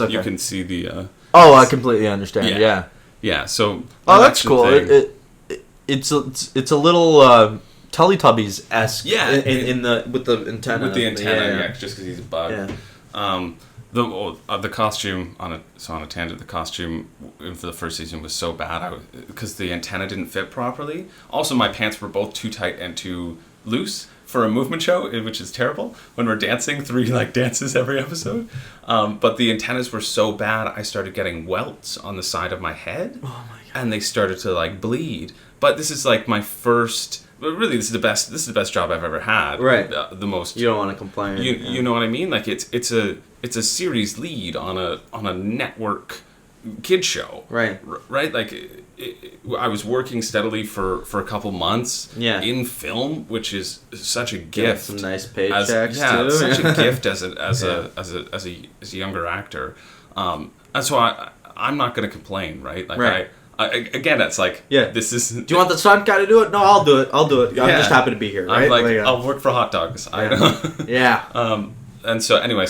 you can see the. I completely understand. Yeah. So that's cool. It's a little Teletubbies-esque. Yeah, with the antenna. With the antenna, just because he's a bug. Yeah. The costume on a tangent. The costume for the first season was so bad because the antenna didn't fit properly. Also, my pants were both too tight and too loose for a movement show, which is terrible when we're dancing 3 dances every episode. But the antennas were so bad, I started getting welts on the side of my head. Oh my god! And they started to bleed. But this is my first. But really, this is the best job I've ever had. Right. The most. You don't want to complain. You know what I mean? It's a series lead on a network kid show. Right. Right. I was working steadily for a couple months. Yeah. In film, which is such a gift. Some nice paychecks too. It's such a gift as a younger actor. And so I'm not going to complain. Right. Right. Again, it's this is. Do you want the stunt guy to do it? No, I'll do it. I'm just happy to be here. Right? I'll work for hot dogs. Yeah. And so anyway,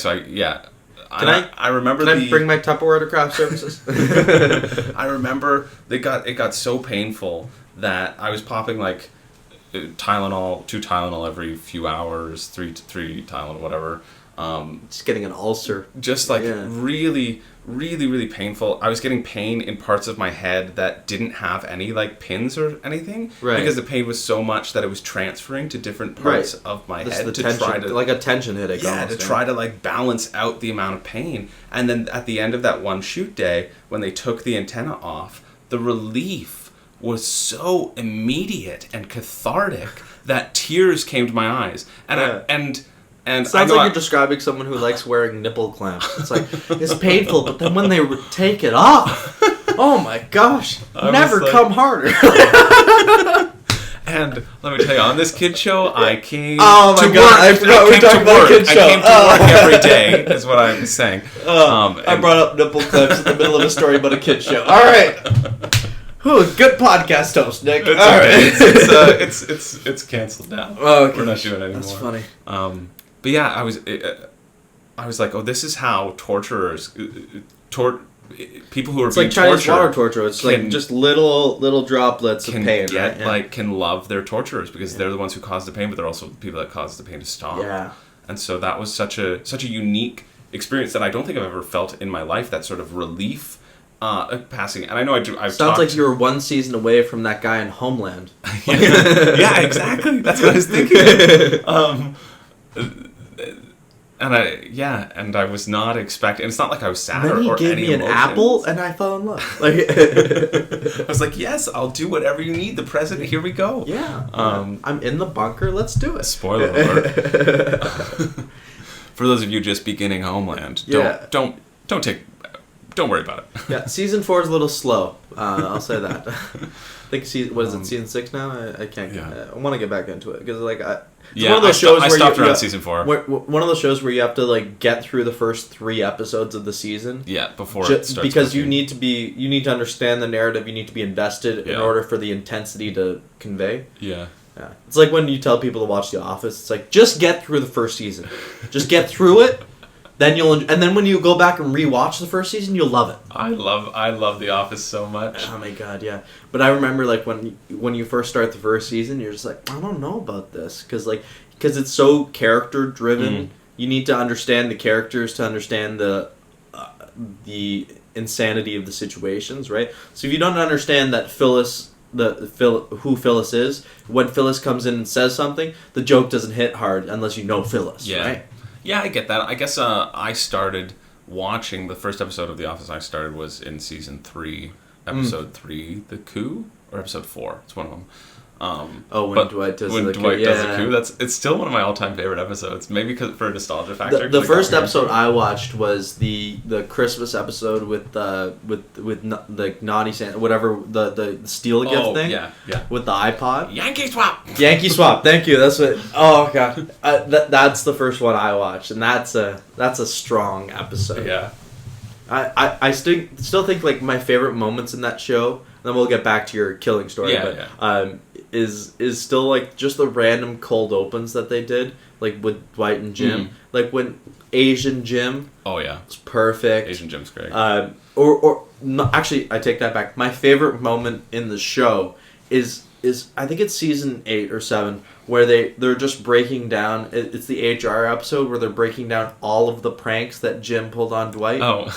I remember. Can I bring my Tupperware to craft services? I remember it got so painful that I was popping Tylenol, 2 Tylenol every few hours, 3 Tylenol, whatever. Just getting an ulcer. Just really, really, really painful. I was getting pain in parts of my head that didn't have any pins or anything, right? Because the pain was so much that it was transferring to different parts of my head try to a tension headache. Yeah, to try to balance out the amount of pain. And then at the end of that one shoot day, when they took the antenna off, the relief was so immediate and cathartic that tears came to my eyes, and sounds like you're describing someone who likes wearing nipple clamps. It's it's painful, but then when they take it off, oh my gosh, never come harder. And let me tell you, on this kid show, I came I forgot we were talking about kid show. I came to work every day, is what I'm saying. I brought up nipple clips in the middle of a story about a kid show. All right. Ooh, good podcast host, Nick. It's all right. It's canceled now. Oh, okay. We're not doing it anymore. That's funny. But yeah, I was like, oh, this is how torturers, people who are It's being like Chinese tortured water torture. It's like just little droplets of pain, right? Yeah. Can love their torturers because they're the ones who cause the pain, but they're also the people that cause the pain to stop. Yeah. And so that was such a unique experience that I don't think I've ever felt in my life. That sort of relief, passing. And I know I've sounds like you were one season away from that guy in Homeland. Yeah, exactly. That's what I was thinking. And I was not expecting. It's not like I was sad then he or gave any me an emotions. apple, and I fell in love. Like, I was like, yes, I'll do whatever you need. The president, here we go. Yeah. I'm in the bunker. Let's do it. Spoiler alert. For those of you just beginning Homeland, don't worry about it. Yeah, season 4 is a little slow. I'll say that. I think season 6 now? I can't. Yeah. I want to get back into it because one Yeah, of those shows I where stopped around season 4. One of those shows where you have to like get through the first 3 episodes of the season. Yeah, before it starts. Because you need to understand the narrative. You need to be invested in order for the intensity to convey. Yeah. Yeah. It's like when you tell people to watch The Office. It's like just get through the first season. Just get through it. Then and then when you go back and rewatch the first season, you'll love it. I love The Office so much. Oh my god, yeah. But I remember like when you first start the first season, you're just like, I don't know about this because it's so character driven. You need to understand the characters to understand the insanity of the situations, right? So if you don't understand that who Phyllis is, when Phyllis comes in and says something, the joke doesn't hit hard unless you know Phyllis, right? Yeah, I get that. I guess I started watching the first episode of The Office. I started was in season 3, episode 3, The Coup, or episode 4. It's one of them. When Dwight does the coup. It's still one of my all-time favorite episodes. Maybe for a nostalgia factor. The first episode I watched was the Christmas episode with the naughty Santa, whatever the steal gift thing. Yeah. With the iPod. Yankee Swap. Yankee Swap. Thank you. That's what. Oh god. That's the first one I watched, and that's a strong episode. Yeah. I still think like my favorite moments in that show. Then we'll get back to your killing story. Is still like just the random cold opens that they did, like with Dwight and Jim. Like when Asian Jim. Oh yeah, it's perfect. Asian Jim's great. Actually, I take that back. My favorite moment in the show is I think it's season 8 or 7 where they're just breaking down. It's the HR episode where they're breaking down all of the pranks that Jim pulled on Dwight. Oh.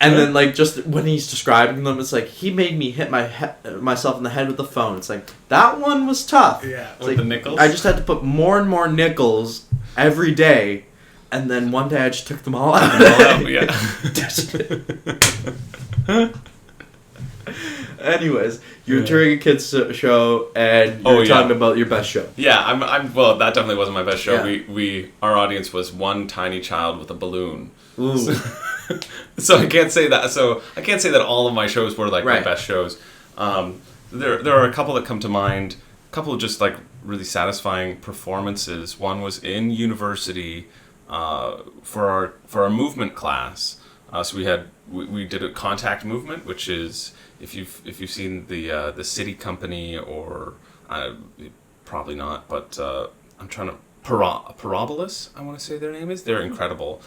And then, like, just when he's describing them, it's like, he made me hit myself in the head with the phone. It's like, that one was tough. Yeah, it's with like, the nickels? I just had to put more and more nickels every day, and then one day I just took them all out. Anyways, you're touring a kids show, and you're talking about your best show. Yeah, well, that definitely wasn't my best show. Yeah. Our audience was one tiny child with a balloon. Ooh. So I can't say that. So I can't say that all of my shows were like my best shows. There are a couple that come to mind. A couple of just like really satisfying performances. One was in university for our movement class. So we did a contact movement, which is if you've seen the City Company or probably not, but I'm trying to Parabolas. I want to say their name is. They're incredible.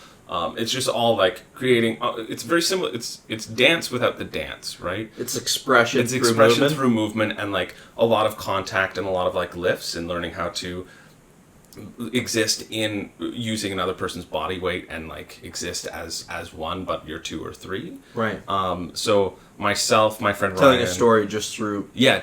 It's just all like creating. It's very similar. It's dance without the dance, right? It's expression. Through movement and like a lot of contact and a lot of like lifts and learning how to exist in using another person's body weight and like exist as one, but you're 2 or 3. Right. So myself, my friend telling Ryan, a story just through movement.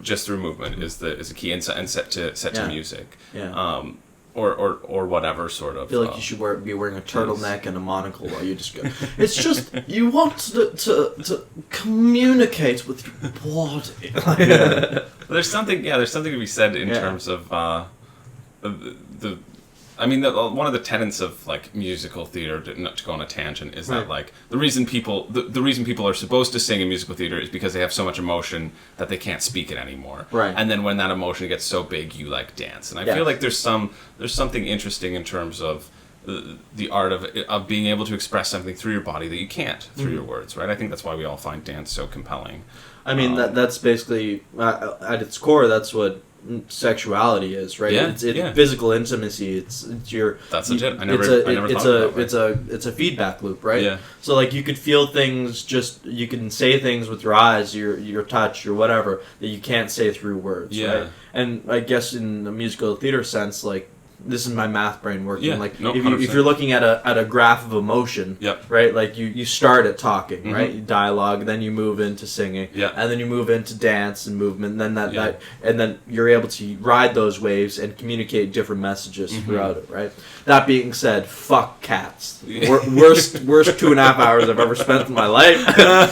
Just through movement is the key, and set to music. Yeah. Or whatever sort of. I feel like you should be wearing a turtleneck and a monocle while you just go. It's just you want to communicate with your body. There's something to be said in terms of the. I mean, one of the tenets of like musical theater, not to go on a tangent, is that like the reason people are supposed to sing in musical theater is because they have so much emotion that they can't speak it anymore. Right. And then when that emotion gets so big, you like dance. And I feel like there's something interesting in terms of the art of being able to express something through your body that you can't through your words, right? I think that's why we all find dance so compelling. I mean, that's basically, at its core, that's what sexuality is, right? Yeah, It's physical intimacy. It's your. That's legit. I never thought of that. It's a feedback loop, right? Yeah. So like you could feel things, you can say things with your eyes, your touch, your whatever that you can't say through words, right? And I guess in the musical theater sense, like. This is my math brain working. Yeah, like no, if you're looking at a graph of emotion, right? Like you start at talking, right? Dialogue, then you move into singing, and then you move into dance and movement, and then and then you're able to ride those waves and communicate different messages throughout it, right? That being said, fuck cats. Worst 2.5 hours I've ever spent in my life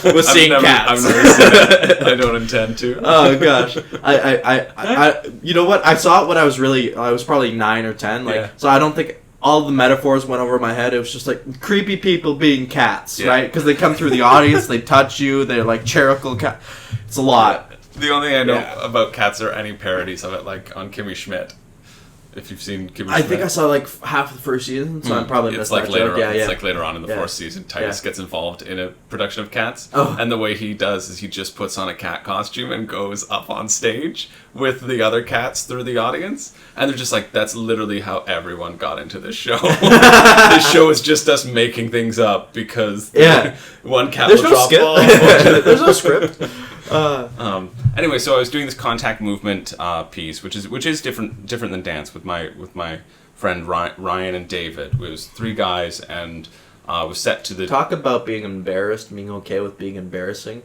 was seeing cats. I've never seen it. I don't intend to. Oh gosh, I you know what? I saw it when I was probably 9 or 10, so I don't think all the metaphors went over my head. It was just like creepy people being cats, right? Because they come through the audience, they touch you, they're like cherical cat. It's a lot. The only thing I know about cats are any parodies of it, like on Kimmy Schmidt. If you've seen Kimmy Schmidt. I think I saw like half of the first season, so I'm probably missed that joke. It's like later on in the fourth season, Titus gets involved in a production of Cats, and the way he does is he just puts on a cat costume and goes up on stage with the other cats through the audience, and they're just like, that's literally how everyone got into this show. This show is just us making things up because one cat will drop off. There's no script. Anyway, so I was doing this contact movement piece, which is different than dance with my friend Ryan and David. It was 3 guys and was set to the talk about being embarrassed, being okay with being embarrassing.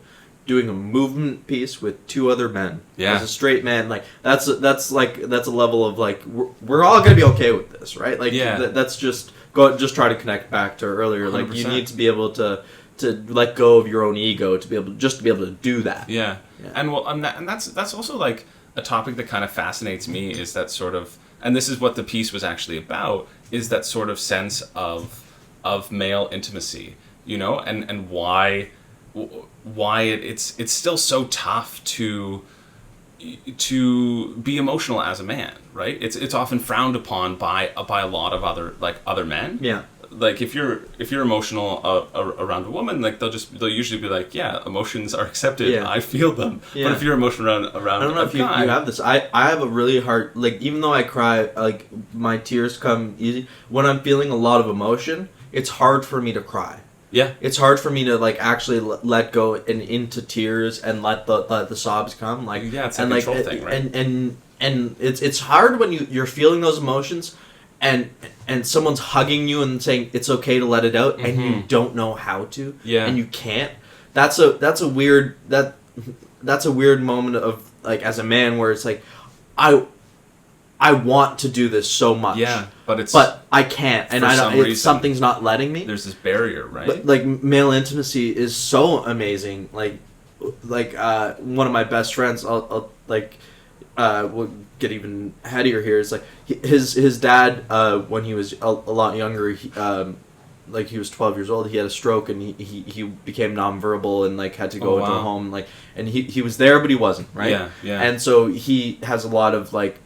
Doing a movement piece with 2 other men as a straight man, like that's a level of like we're all gonna be okay with this, right? Like that's just try to connect back to earlier. 100%. Like you need to be able to let go of your own ego to be able to do that. And that's also like a topic that kind of fascinates me, is that sort of, and this is what the piece was actually about, is that sort of sense of male intimacy, you know, and why it's still so tough to be emotional as a man, right? It's often frowned upon by a lot of other men. Yeah. Like if you're emotional around a woman, like they'll usually be like, yeah, emotions are accepted. Yeah. I feel them. Yeah. But if you're emotional around I don't know if you have this. I have a really hard, like, even though I cry, like my tears come easy when I'm feeling a lot of emotion. It's hard for me to cry. Yeah, it's hard for me to like actually let go and into tears and let the sobs come. Like it's a control thing, right? And it's hard when you're feeling those emotions, and someone's hugging you and saying it's okay to let it out, and you don't know how to, and you can't. That's a weird moment of like as a man where it's like I want to do this so much. Yeah, but I can't, and something's not letting me. There's this barrier, right? But like male intimacy is so amazing. Like one of my best friends, I'll we'll get even headier here. Is like his dad when he was a lot younger. He was 12 years old. He had a stroke and he became nonverbal and like had to go into a home. Like, and he was there, but he wasn't, right? Yeah. And so he has a lot of like.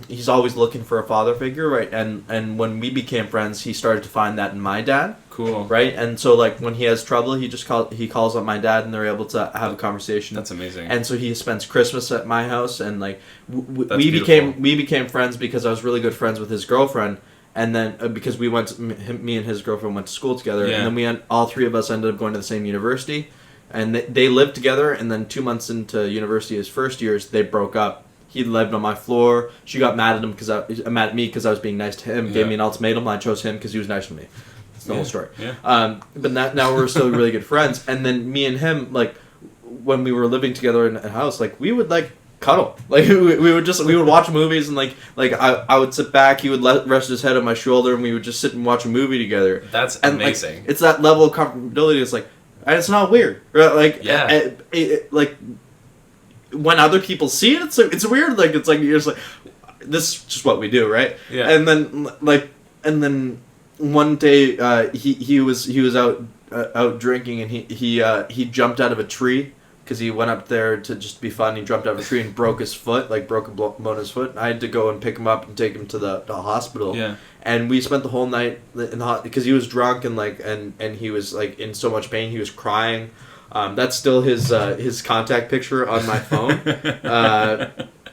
He's always looking for a father figure, right? And when we became friends, he started to find that in my dad. Cool. Right? And so like when he has trouble, he calls up my dad and they're able to have a conversation. That's amazing. And so he spends Christmas at my house, and like we became friends because I was really good friends with his girlfriend, and then because me and his girlfriend went to school together, and then all 3 of us ended up going to the same university, and they lived together, and then 2 months into university, his first years, they broke up. He lived on my floor. She got mad at me because I was being nice to him. Gave me an ultimatum. I chose him because he was nice to me. That's the whole story. Yeah. But now we're still really good friends. And then me and him, like when we were living together in a house, like we would like cuddle. Like we would watch movies, and like I would sit back. He would rest his head on my shoulder, and we would just sit and watch a movie together. That's amazing. Like, it's that level of comfortability. It's like, and it's not weird, right? Like like. When other people see it, it's weird. Like it's like you're just like, this is just what we do, right? Yeah. And then one day he was out drinking, and he jumped out of a tree because he went up there to just be fun. He jumped out of a tree and broke his foot, like broke a bone in his foot. I had to go and pick him up and take him to the hospital. Yeah. And we spent the whole night in the hot because he was drunk and like and he was like in so much pain. He was crying. That's still his contact picture on my phone.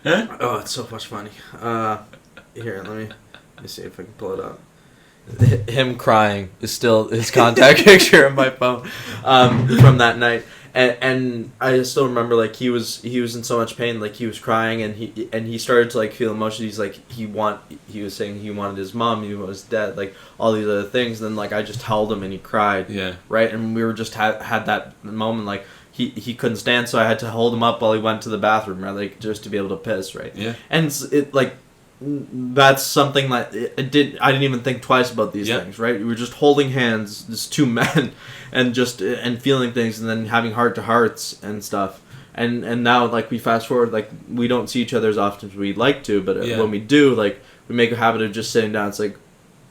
Oh, it's so much funny. Here, let me see if I can pull it up. Him crying is still his contact picture on my phone from that night. And I still remember like he was in so much pain, like he was crying and he started to like feel emotion. He's like he was saying he wanted his mom, he was dead, like all these other things. Then like I just held him and he cried. Yeah. Right, and we were just had that moment like he couldn't stand, so I had to hold him up while he went to the bathroom, right, like just to be able to piss, right. Yeah. And it like that's something that I didn't even think twice about these things, right? We were just holding hands, just two men, and just and feeling things, and then having heart to hearts and stuff. And now like we fast forward, like we don't see each other as often as we'd like to, but when we do, like we make a habit of just sitting down. It's like,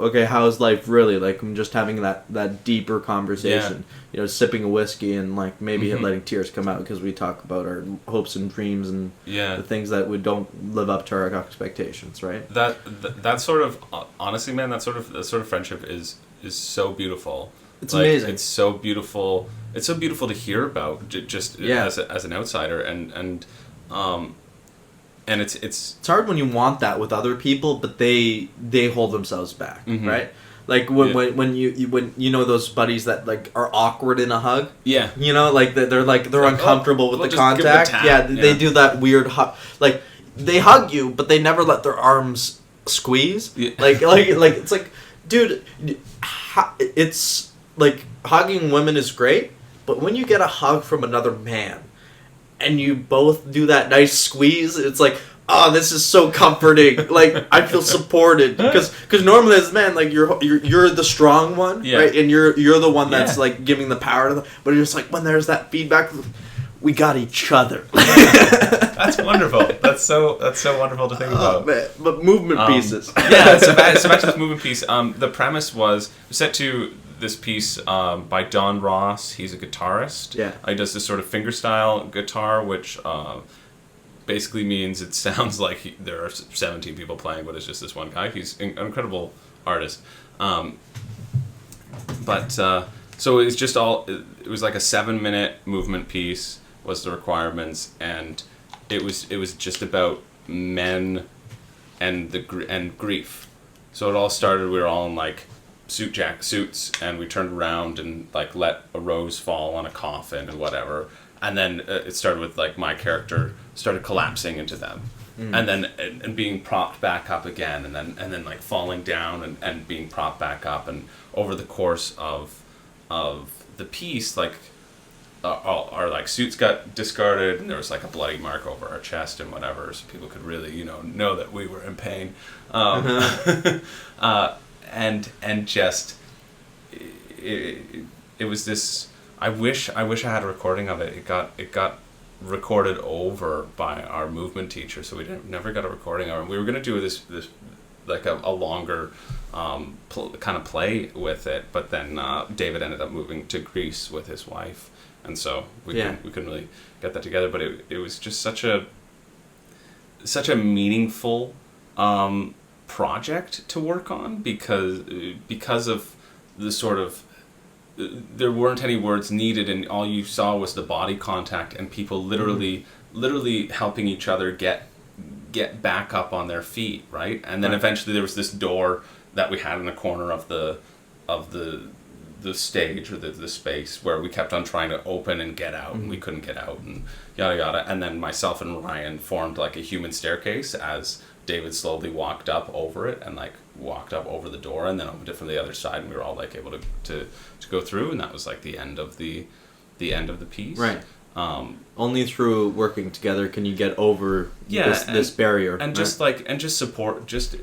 okay, how's life really? Like I'm just having that deeper conversation, you know, sipping a whiskey and like maybe letting tears come out because we talk about our hopes and dreams and the things that we don't live up to our expectations, right? That sort of, honestly, man, that sort of friendship is so beautiful. It's like, amazing. It's so beautiful. It's so beautiful to hear about just as an outsider and it's hard when you want that with other people, but they hold themselves back, right? Like when you know those buddies that like are awkward in a hug, you know, like they're uncomfortable with the contact, they do that weird hug, like they hug you, but they never let their arms squeeze, like it's like, dude, it's like hugging women is great, but when you get a hug from another man and you both do that nice squeeze, it's like, oh, this is so comforting. Like I feel supported because normally as men, like you're the strong one, right? And you're the one that's like giving the power to them. But it's just like when there's that feedback, we got each other. That's wonderful. That's so wonderful to think about. Man. But movement pieces. So back to this movement piece. The premise was set to this piece by Don Ross. He's a guitarist. Yeah. He does this sort of fingerstyle guitar, which basically means it sounds like there are 17 people playing, but it's just this one guy. He's an incredible artist. So it's just it was like a 7-minute movement piece was the requirements, and it was just about men and grief. So it all started, we were all in like suits, and we turned around and like let a rose fall on a coffin and whatever. And then it started with like my character started collapsing into them, and then and being propped back up again, and then like falling down and being propped back up, and over the course of the piece, like our like suits got discarded, and there was like a bloody mark over our chest and whatever, so people could really know that we were in pain, and just it was this. I wish I had a recording of it. It got recorded over by our movement teacher, so we never got a recording of it. We were going to do this like a longer kind of play with it, but then David ended up moving to Greece with his wife, and so we couldn't really get that together. But it was just such a meaningful project to work on because of the sort of. There weren't any words needed, and all you saw was the body contact and people literally helping each other get back up on their feet, right? And then eventually there was this door that we had in the corner of the stage or the space where we kept on trying to open and get out, and we couldn't get out, and yada yada. And then myself and Ryan formed like a human staircase as David slowly walked up over it and like walked up over the door and then opened it from the other side, and we were all like able to go through, and that was like the end of the piece. Right. Only through working together can you get over this barrier. And just like support, just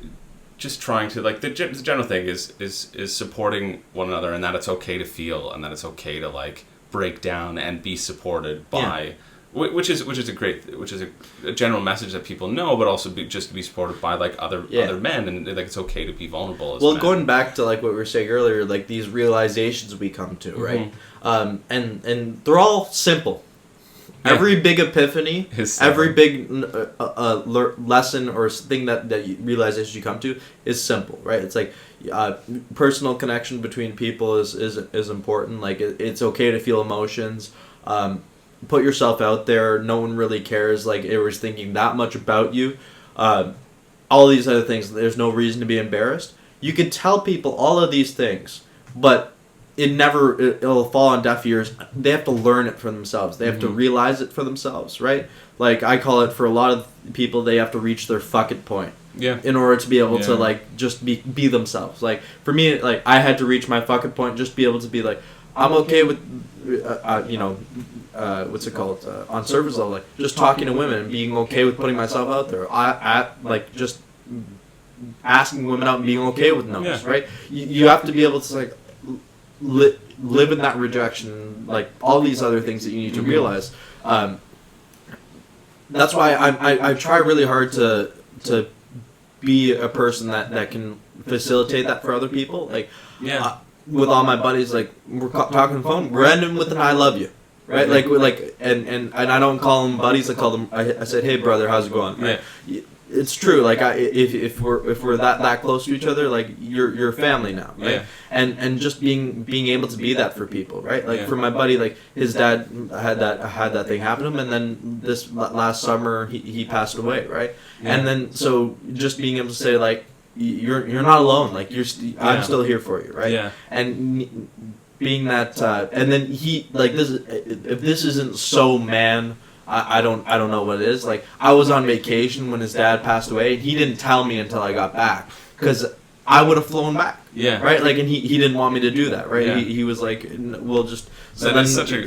trying to like the general thing is supporting one another, and that it's okay to feel, and that it's okay to like break down and be supported by. Which is a general message that people know, but also just to be supported by like other men, and like it's okay to be vulnerable as men. Going back to like what we were saying earlier, like these realizations we come to, right? And they're all simple, Every big epiphany, Is every big lesson or thing that you realization you come to is simple, right? It's like personal connection between people is important. Like it's okay to feel emotions. Put yourself out there. No one really cares. Like it was thinking that much about you. All these other things. There's no reason to be embarrassed. You can tell people all of these things, but it'll fall on deaf ears. They have to learn it for themselves. They have to realize it for themselves, right? Like I call it, for a lot of people, they have to reach their fuck it point. Yeah. In order to be able to like just be themselves. Like for me, like I had to reach my fuck it point, just be able to be like, I'm okay with, what's it called, on surface level, like just talking to women and being okay with putting myself out there. Like just asking women out and being okay with numbers, right? You have to be able to like live in that rejection, like all these other things that you need to realize. That's why I try really hard to be a person that can facilitate that for other people. Like, with all my buddies, like we're talking on the phone, we're ending with an "I love you," right? Like and I don't call them buddies. I call them. I said, "Hey brother, how's it going?" Right? Yeah. It's true. Like if we're that close to each other, like you're family now, right? Yeah. And just being able to be that for people, right? Like for my buddy, like his dad had that thing happen to him, and then this last summer he passed away, right? Yeah. And then so just being able to say like you're not alone, like I'm still here for you, right? Yeah. And being that, and then he like this. If this isn't so man. I don't know what it is. Like I was on vacation when his dad passed away. He didn't tell me until I got back because I would have flown back. Yeah. Right. Like, and he didn't want me to do that. Right. Yeah. He was like, we'll just. So that's such a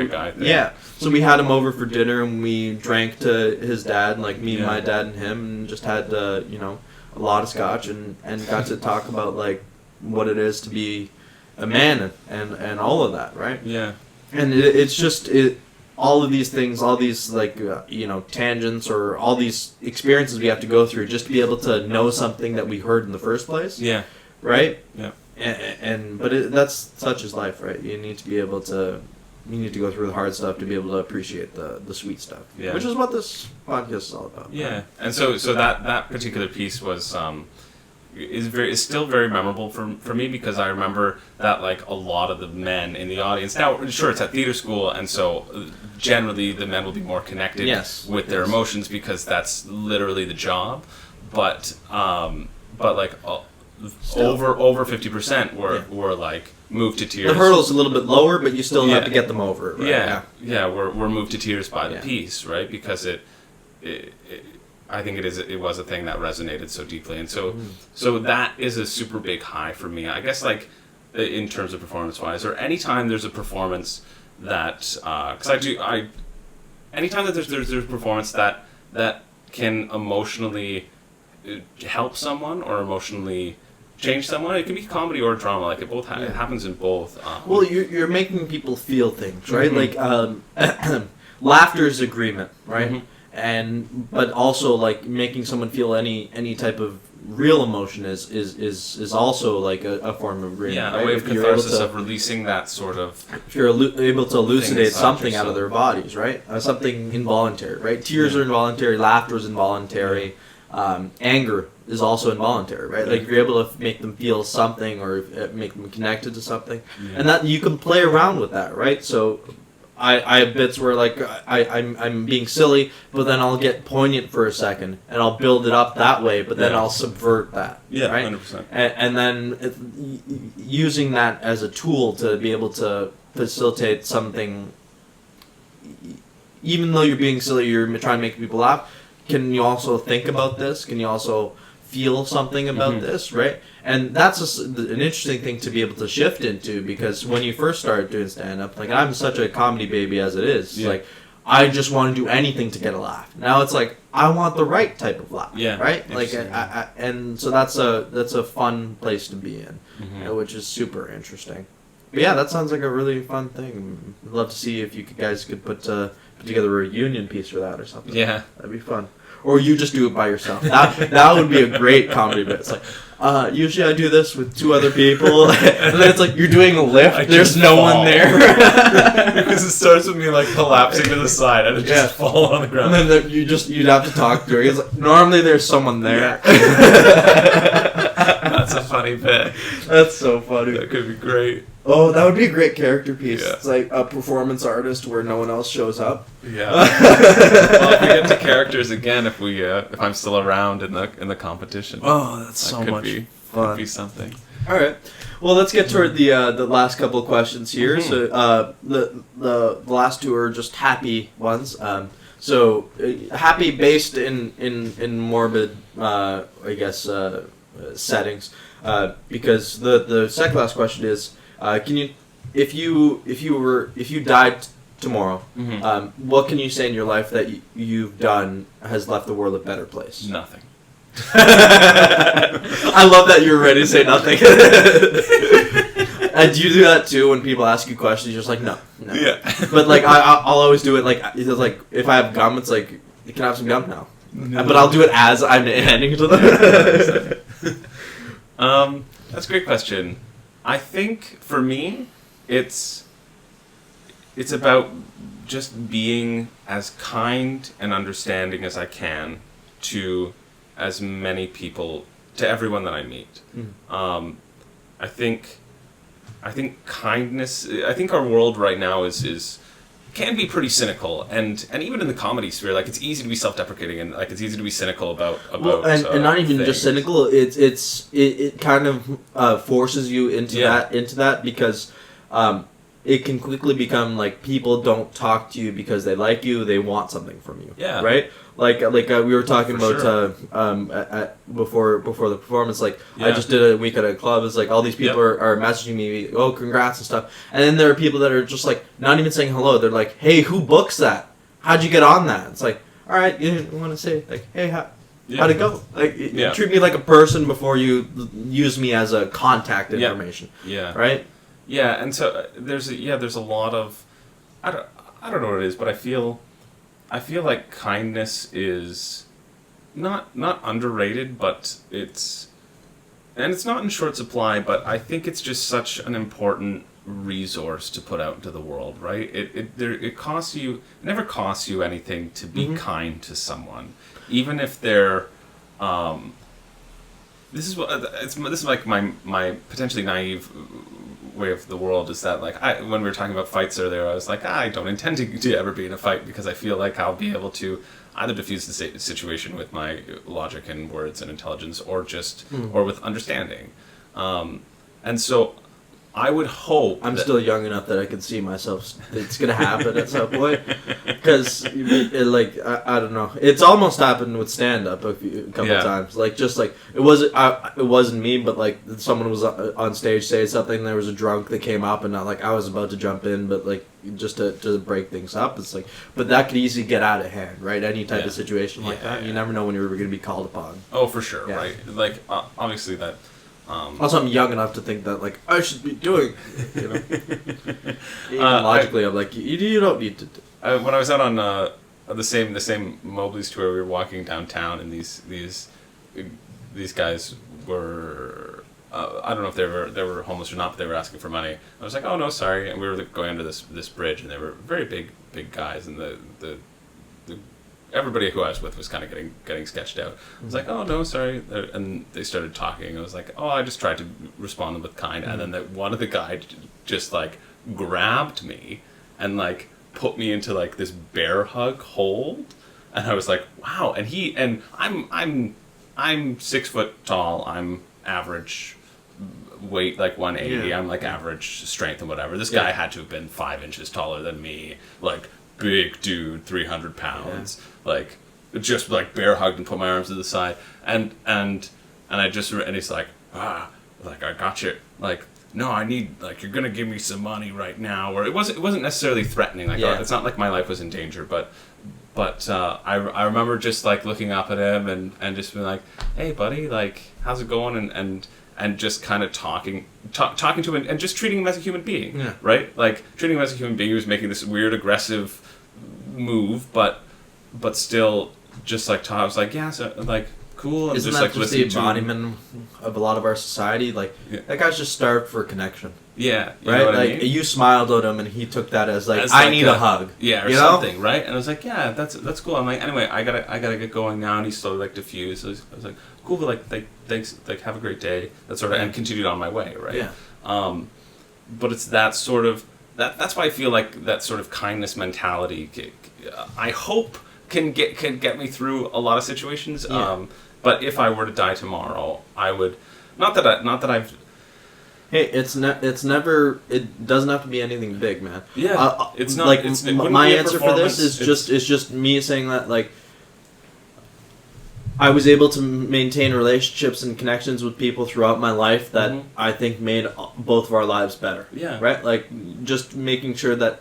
guy thing. Yeah. So we had him over for dinner and we drank to his dad, like me and my dad and him, and just had a lot of scotch and got to talk about like what it is to be a man and all of that. Right. Yeah. And it's just all of these things, all these like tangents or all these experiences we have to go through just to be able to know something that we heard in the first place. Yeah. Right. Yeah. But that's such is life, right? You need to be able to. You need to go through the hard stuff to be able to appreciate the sweet stuff. Yeah. Which is what this podcast is all about. Yeah. Right? And so that particular piece was is still very memorable for me because I remember that like a lot of the men in the audience, now sure it's at theater school and so generally the men will be more connected with their emotions because that's literally the job, but like over 50% were like moved to tears. The hurdle's a little bit lower, but you still have to get them over it, right? Yeah, we're moved to tears by the piece, right? Because it I think it was a thing that resonated so deeply, and so that is a super big high for me. I guess like in terms of performance-wise, or anytime there's a performance that anytime that there's a performance that can emotionally help someone or emotionally change someone. It can be comedy or drama. Like it both it happens in both. Well, you're making people feel things, right? Like laughter is agreement, right? Mm-hmm. But also like making someone feel any type of real emotion is also like a form of agreement. Yeah, right? a way of catharsis of releasing that sort of. If you're able to elucidate something out of their bodies, right? Something involuntary, right? Tears are involuntary. Laughter is involuntary. Anger is also involuntary, right? Like if you're able to make them feel something or make them connected to something, and that you can play around with that, right? So I have bits where like I'm being silly, but then I'll get poignant for a second, and I'll build it up that way, but then I'll subvert that, right? 100%. And then using that as a tool to be able to facilitate something, even though you're being silly, you're trying to make people laugh. Can you also think about this? Can you also feel something about this, right? And that's an interesting thing to be able to shift into, because when you first started doing stand-up, like I'm such a comedy baby as it is, like I just want to do anything to get a laugh. Now it's like I want the right type of laugh, right? Like, and so that's a fun place to be in, which is super interesting. But yeah, that sounds like a really fun thing. I'd love to see if you guys could put together a reunion piece for that or something. Yeah, that'd be fun. Or you just do it by yourself. That would be a great comedy bit. It's like, Usually I do this with 2 other people. And then it's like, you're doing a lift, there's no one there. Because it starts with me like collapsing to the side and it just fall on the ground. And then you'd have to talk to her. It's like, normally there's someone there. That's a funny bit. That's so funny. That could be great. Oh, that would be a great character piece. Yeah. It's like a performance artist where no one else shows up. Yeah. Well, if we get to characters again, if I'm still around in the competition. Oh, that's so much fun. Could be something. All right. Well, let's get toward the last couple of questions here. Mm-hmm. So the last 2 are just happy ones. Happy based in morbid, I guess, settings. Because the second last question is, can you, if you died tomorrow, what can you say in your life that you've done has left the world a better place? Nothing. I love that you're ready to say nothing. And do you do that too when people ask you questions? You're just like, no. Yeah. But like I'll always do it like if I have gum, it's like, you can have some gum now. No. But I'll do it as I'm handing it to them. That's a great question. I think for me, it's about just being as kind and understanding as I can to as many people, to everyone that I meet. I think kindness. I think our world right now is can be pretty cynical, and even in the comedy sphere, like it's easy to be self-deprecating and like it's easy to be cynical about and not even things. Just cynical. It kind of forces you into that because it can quickly become like people don't talk to you because they like you, they want something from you. Yeah. Right. Like we were talking about before the performance. Like I just did a week at a club. It's like all these people are messaging me, oh congrats and stuff. And then there are people that are just like not even saying hello. They're like, hey, who books that? How'd you get on that? It's like, all right, you want to say like, hey, how'd it go? Like treat me like a person before you use me as a contact information. Yeah. Right. Yeah, and so there's a lot of I don't know what it is, but I feel like kindness is not underrated, but it's not in short supply, but I think it's just such an important resource to put out into the world, right? It never costs you anything to be kind to someone, even if they're this is like my potentially naive way of the world is that like when we were talking about fights earlier, I was like I don't intend to ever be in a fight because I feel like I'll be able to either diffuse the situation with my logic and words and intelligence or just or with understanding, and so I would hope I'm still young enough that I can see myself. It's gonna happen at some point because I don't know. It's almost happened with stand up a couple times. Like just like it wasn't me, but like someone was on stage saying something. There was a drunk that came up, and I was about to jump in, but like just to break things up. It's like, but that could easily get out of hand, right? Any type of situation like that, you never know when you're going to be called upon. Oh, for sure, right? Like obviously that. Also, I'm young enough to think that, like, I should be doing, Even logically, I'm like, you don't need to. When I was out on the same Mobley's tour, we were walking downtown, and these guys were, I don't know if they were homeless or not, but they were asking for money. I was like, oh no, sorry, and we were going under this bridge, and they were very big guys, and the everybody who I was with was kind of getting sketched out. I was like, oh no, sorry, and they started talking. I was like, oh, I just tried to respond with kind, and then one of the guys just like grabbed me and like put me into like this bear hug hold, and I was like, wow. And I'm 6 foot tall. I'm average weight, like 180. Yeah. I'm like average strength and whatever. This guy had to have been 5 inches taller than me, like. Big dude, 300 pounds, like just like bear hugged and put my arms to the side, and he's like, like I got you, like no, I need, like you're gonna give me some money right now, or it wasn't necessarily threatening, like it's not like my life was in danger, but I remember just like looking up at him and just being like, hey buddy, like how's it going, and just kind of talking to him and just treating him as a human being, right? Like treating him as a human being. He was making this weird aggressive move, but still just like I was like, yeah, so like cool. And Isn't just that like just the listening to embodiment of a lot of our society? Like, that guy's just starved for connection. Yeah, you right. know what like I mean? you smiled at him, and he took that as like, As I like need a hug. Yeah, or you know? something, right? And I was like, yeah, that's cool. I'm like, anyway, I gotta get going now. And he slowly like diffused. So I was like, cool, but like thanks, like have a great day. That sort of, and continued on my way, right? Yeah. But it's that sort of that's why I feel like that sort of kindness mentality. I hope can get me through a lot of situations. Yeah. But if I were to die tomorrow, I would not that I've. Hey, it's never. It doesn't have to be anything big, man. Yeah, it's not. Like it my be a answer for this is performance. just me saying that like I was able to maintain relationships and connections with people throughout my life that I think made both of our lives better. Yeah. Right. Like just making sure that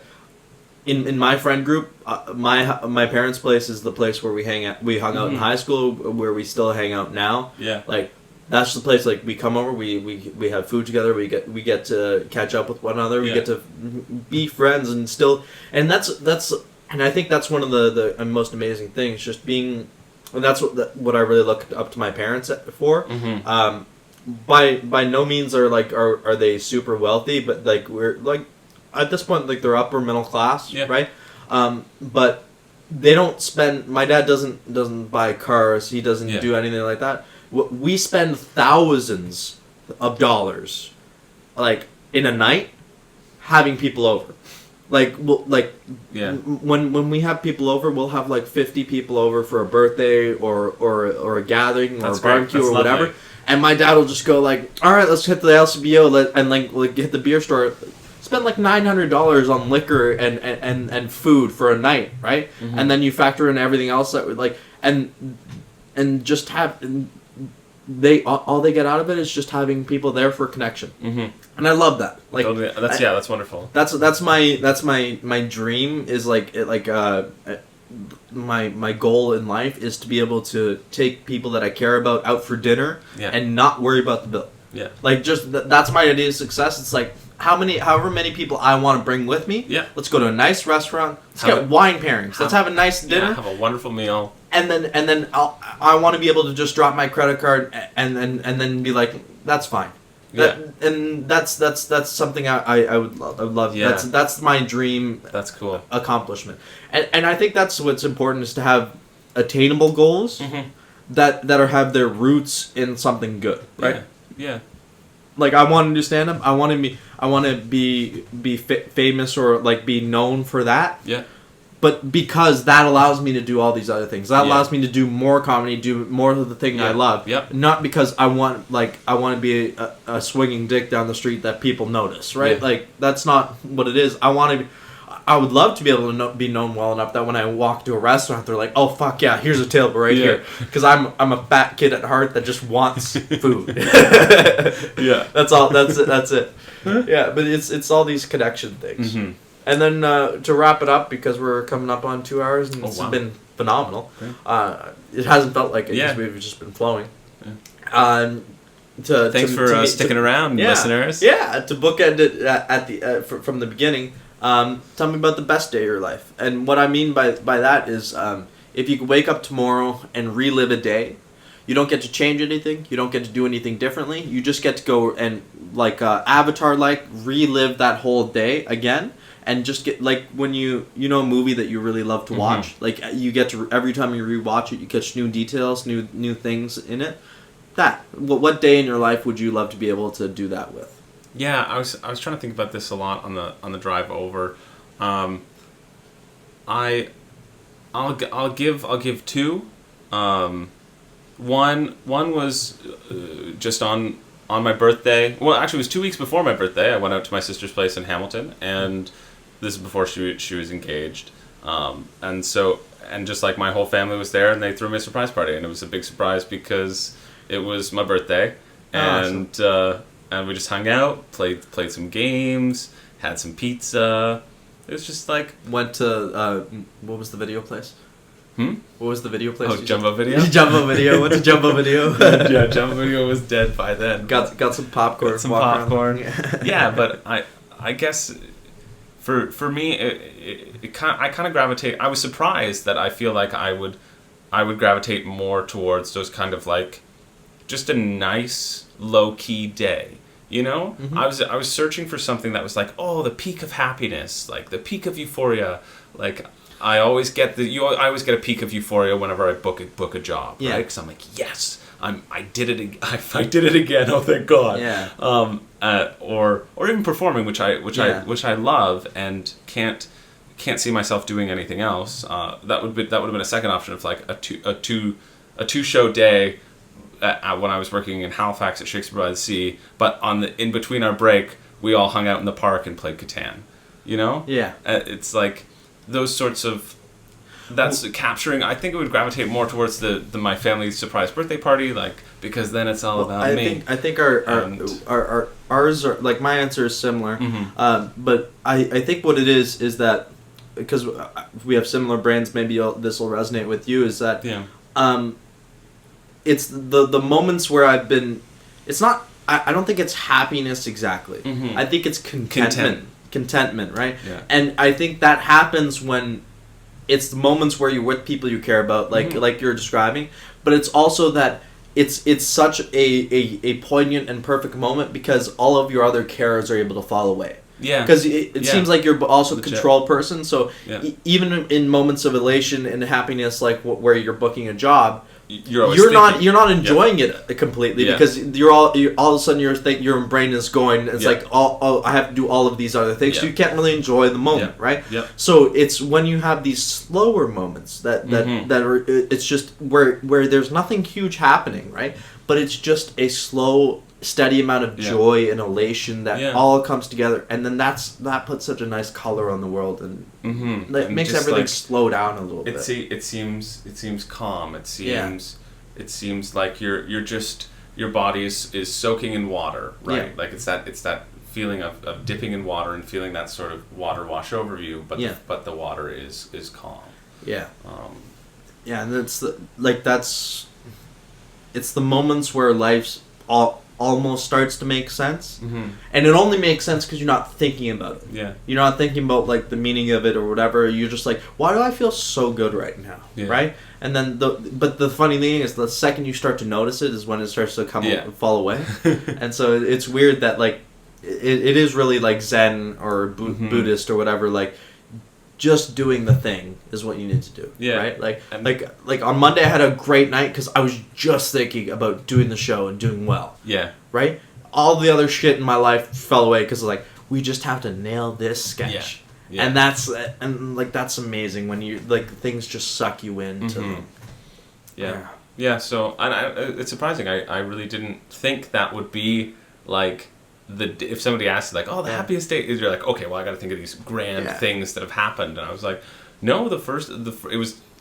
in my friend group, my parents' place is the place where we hang out. We hung out in high school, where we still hang out now. Yeah. Like. That's the place. Like we come over, we have food together. We get to catch up with one another. We get to be friends and still. And that's and I think that's one of the most amazing things. Just being, and that's what I really look up to my parents for. By no means are they super wealthy, but like we're like at this point like they're upper middle class, right? But they don't spend. My dad doesn't buy cars. He doesn't do anything like that. We spend thousands of dollars, like in a night, having people over. When we have people over, we'll have like 50 people over for a birthday or a gathering or a barbecue or whatever. Lovely. And my dad will just go like, all right, let's hit the LCBO and like hit the beer store. Spend like $900 on liquor and food for a night, right? And then you factor in everything else that would like and just have. They all they get out of it is just having people there for connection, and I love that. Like that's wonderful. That's my dream is my goal in life is to be able to take people that I care about out for dinner and not worry about the bill. Yeah, like just that's my idea of success. It's like however many people I want to bring with me. Yeah, let's go to a nice restaurant. Let's get wine pairings. Let's have a nice dinner. Yeah, have a wonderful meal. And then I want to be able to just drop my credit card and then be like, that's fine. That's something I would love. Yeah. That's my dream. That's cool. Accomplishment. And I think that's what's important is to have attainable goals that have their roots in something good, right? Yeah. Like I want to do stand up. I want to be famous or like be known for that. Yeah. But because that allows me to do all these other things, that allows me to do more comedy, do more of the thing I love. Yep. Not because I want to be a swinging dick down the street that people notice, right? Yeah. Like that's not what it is. I would love to be able to be known well enough that when I walk to a restaurant, they're like, "Oh fuck yeah, here's a table right here," because I'm a fat kid at heart that just wants food. Yeah, that's all. That's it. Yeah, but it's all these connection things. And then to wrap it up, because we're coming up on 2 hours, and it's been phenomenal. Okay. It hasn't felt like it because we've just been flowing. Yeah. Thanks for sticking around, listeners. Yeah, to bookend it from the beginning. Tell me about the best day of your life. And what I mean by that is if you could wake up tomorrow and relive a day, you don't get to change anything. You don't get to do anything differently. You just get to go and, like Avatar-like, relive that whole day again. And just get, like, when you know a movie that you really love to watch, like, you get to, every time you rewatch it, you catch new details, new things in it. What day in your life would you love to be able to do that with? Yeah, I was trying to think about this a lot on the drive over. I'll give two. One was just on my birthday. Well, actually, it was 2 weeks before my birthday. I went out to my sister's place in Hamilton, and this is before she was engaged. And just like my whole family was there, and they threw me a surprise party, and it was a big surprise because it was my birthday, and awesome. And we just hung out, played some games, had some pizza. It was just like went to what was the video place? What was the video place? Oh, Jumbo Video. Jumbo Video. What's a Jumbo Video? Yeah, Jumbo Video was dead by then. Got some popcorn. Got some popcorn. Yeah, but I guess for me I kind of gravitate. I was surprised that I feel like I would I would gravitate more towards those kind of like just a nice low key day. You know, I was searching for something that was like, oh, the peak of happiness, like the peak of euphoria. Like I always get I always get a peak of euphoria whenever I book a job, right? Because I'm like, yes, I did it. I did it again. Oh, thank God. Yeah. Or even performing, which I love and can't see myself doing anything else. That would have been a second option of like a two show day. When I was working in Halifax at Shakespeare by the Sea, but in between our break, we all hung out in the park and played Catan. You know? Yeah. It's like those sorts of. That's capturing. I think it would gravitate more towards the my family's surprise birthday party, like because then it's all about me. I think ours are like my answer is similar, but I think what it is that because we have similar brains, maybe this will resonate with you. Is that it's the moments where I've been. It's not. I don't think it's happiness exactly. I think it's contentment, right? Yeah. And I think that happens when it's the moments where you're with people you care about, like you're describing. But it's also that it's such a poignant and perfect moment because all of your other cares are able to fall away. Yeah. Because it seems like you're also a control person. So Yeah. even in moments of elation and happiness, like where you're booking a job, you're not enjoying it completely because all of a sudden your brain is going. It's like I have to do all of these other things, so you can't really enjoy the moment, right? Yeah. So it's when you have these slower moments that are it's just where there's nothing huge happening, right? But it's just a slow, steady amount of joy and elation that all comes together, and then that puts such a nice color on the world and it makes everything slow down a little bit. It seems calm. It seems like your body is soaking in water, right? Yeah. Like it's that feeling of dipping in water and feeling that sort of water wash over you, but the water is calm. Yeah. And it's the moments where life's almost starts to make sense, and it only makes sense because you're not thinking about it. Yeah, you're not thinking about like the meaning of it or whatever. You're just like, why do I feel so good right now? Right? And then but the funny thing is, the second you start to notice it is when it starts to fall away. And so it's weird that like it is really like Zen or Buddhist or whatever. Like just doing the thing is what you need to do. Yeah. Right? Like on Monday I had a great night because I was just thinking about doing the show and doing well. Yeah. Right? All the other shit in my life fell away because like we just have to nail this sketch. Yeah. And that's amazing when you like things just suck you into them. Yeah. Yeah, so it's surprising. I really didn't think that would be like if somebody asked like, oh, the happiest day, you're like, okay, well, I got to think of these grand things that have happened, and I was like, no,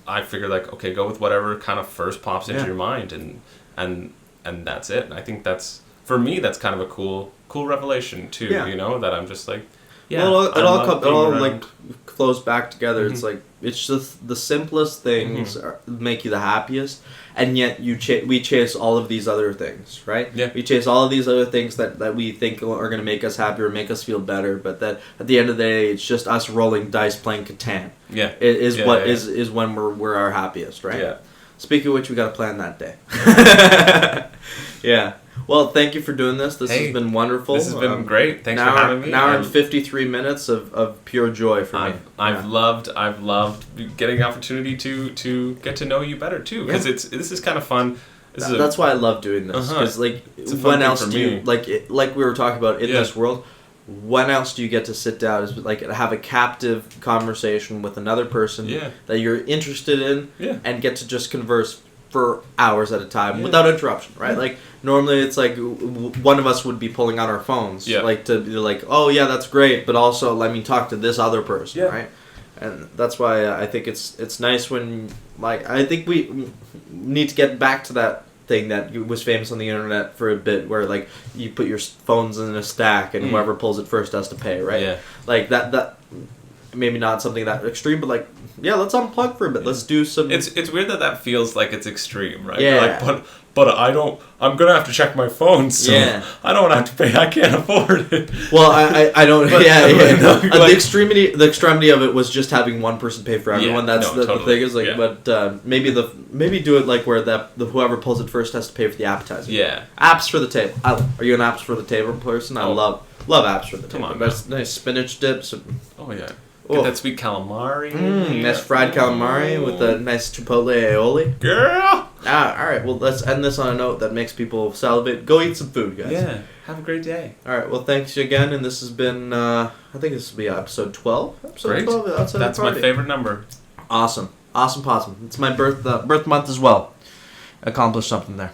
I figured like, okay, go with whatever kind of first pops into your mind, and that's it. And I think that's for me, that's kind of a cool revelation too. You know, that I'm just like, it all like flows back together. It's like it's just the simplest things make you the happiest, and yet we chase all of these other things, right? Yeah. We chase all of these other things that we think are going to make us happier, make us feel better, but that at the end of the day, it's just us rolling dice playing Catan. Yeah. Is when we're our happiest, right? Yeah. Speaking of which, we got to plan that day. Yeah. Well, thank you for doing this. This has been wonderful. This has been great. Thanks for having me. An hour and 53 minutes of pure joy for me. I've loved getting the opportunity to get to know you better too, because this is kind of fun. That's why I love doing this, because like when else do you like we were talking about in this world? When else do you get to sit down is like have a captive conversation with another person that you're interested in and get to just converse for hours at a time without interruption, right? Like normally it's like one of us would be pulling out our phones like to be like, oh yeah, that's great, but also let me talk to this other person, right? And that's why I think it's nice when like I think we need to get back to that thing that was famous on the internet for a bit, where like you put your phones in a stack and whoever pulls it first has to pay, right? Like that maybe not something that extreme, but like, yeah, let's unplug for a bit. Let's do some. It's weird that feels like it's extreme, right? Yeah. Like, but I'm gonna have to check my phone, so I don't have to pay. I can't afford it. Well, I don't. But, No. like, the extremity of it was just having one person pay for everyone. That's the thing is like, but maybe do it like where whoever pulls it first has to pay for the appetizer. Yeah. Apps for the table. Are you an apps for the table person? I love apps for the table. Come on, nice spinach dips. Oh yeah. Get that sweet calamari. Nice fried calamari with a nice chipotle aioli. Girl! Alright, well, let's end this on a note that makes people salivate. Go eat some food, guys. Yeah, have a great day. Alright, well, thanks again, and this has been, I think this will be episode 12. Great. 12 That's my favorite number. Awesome. Awesome possum. It's my birth month as well. Accomplished something there.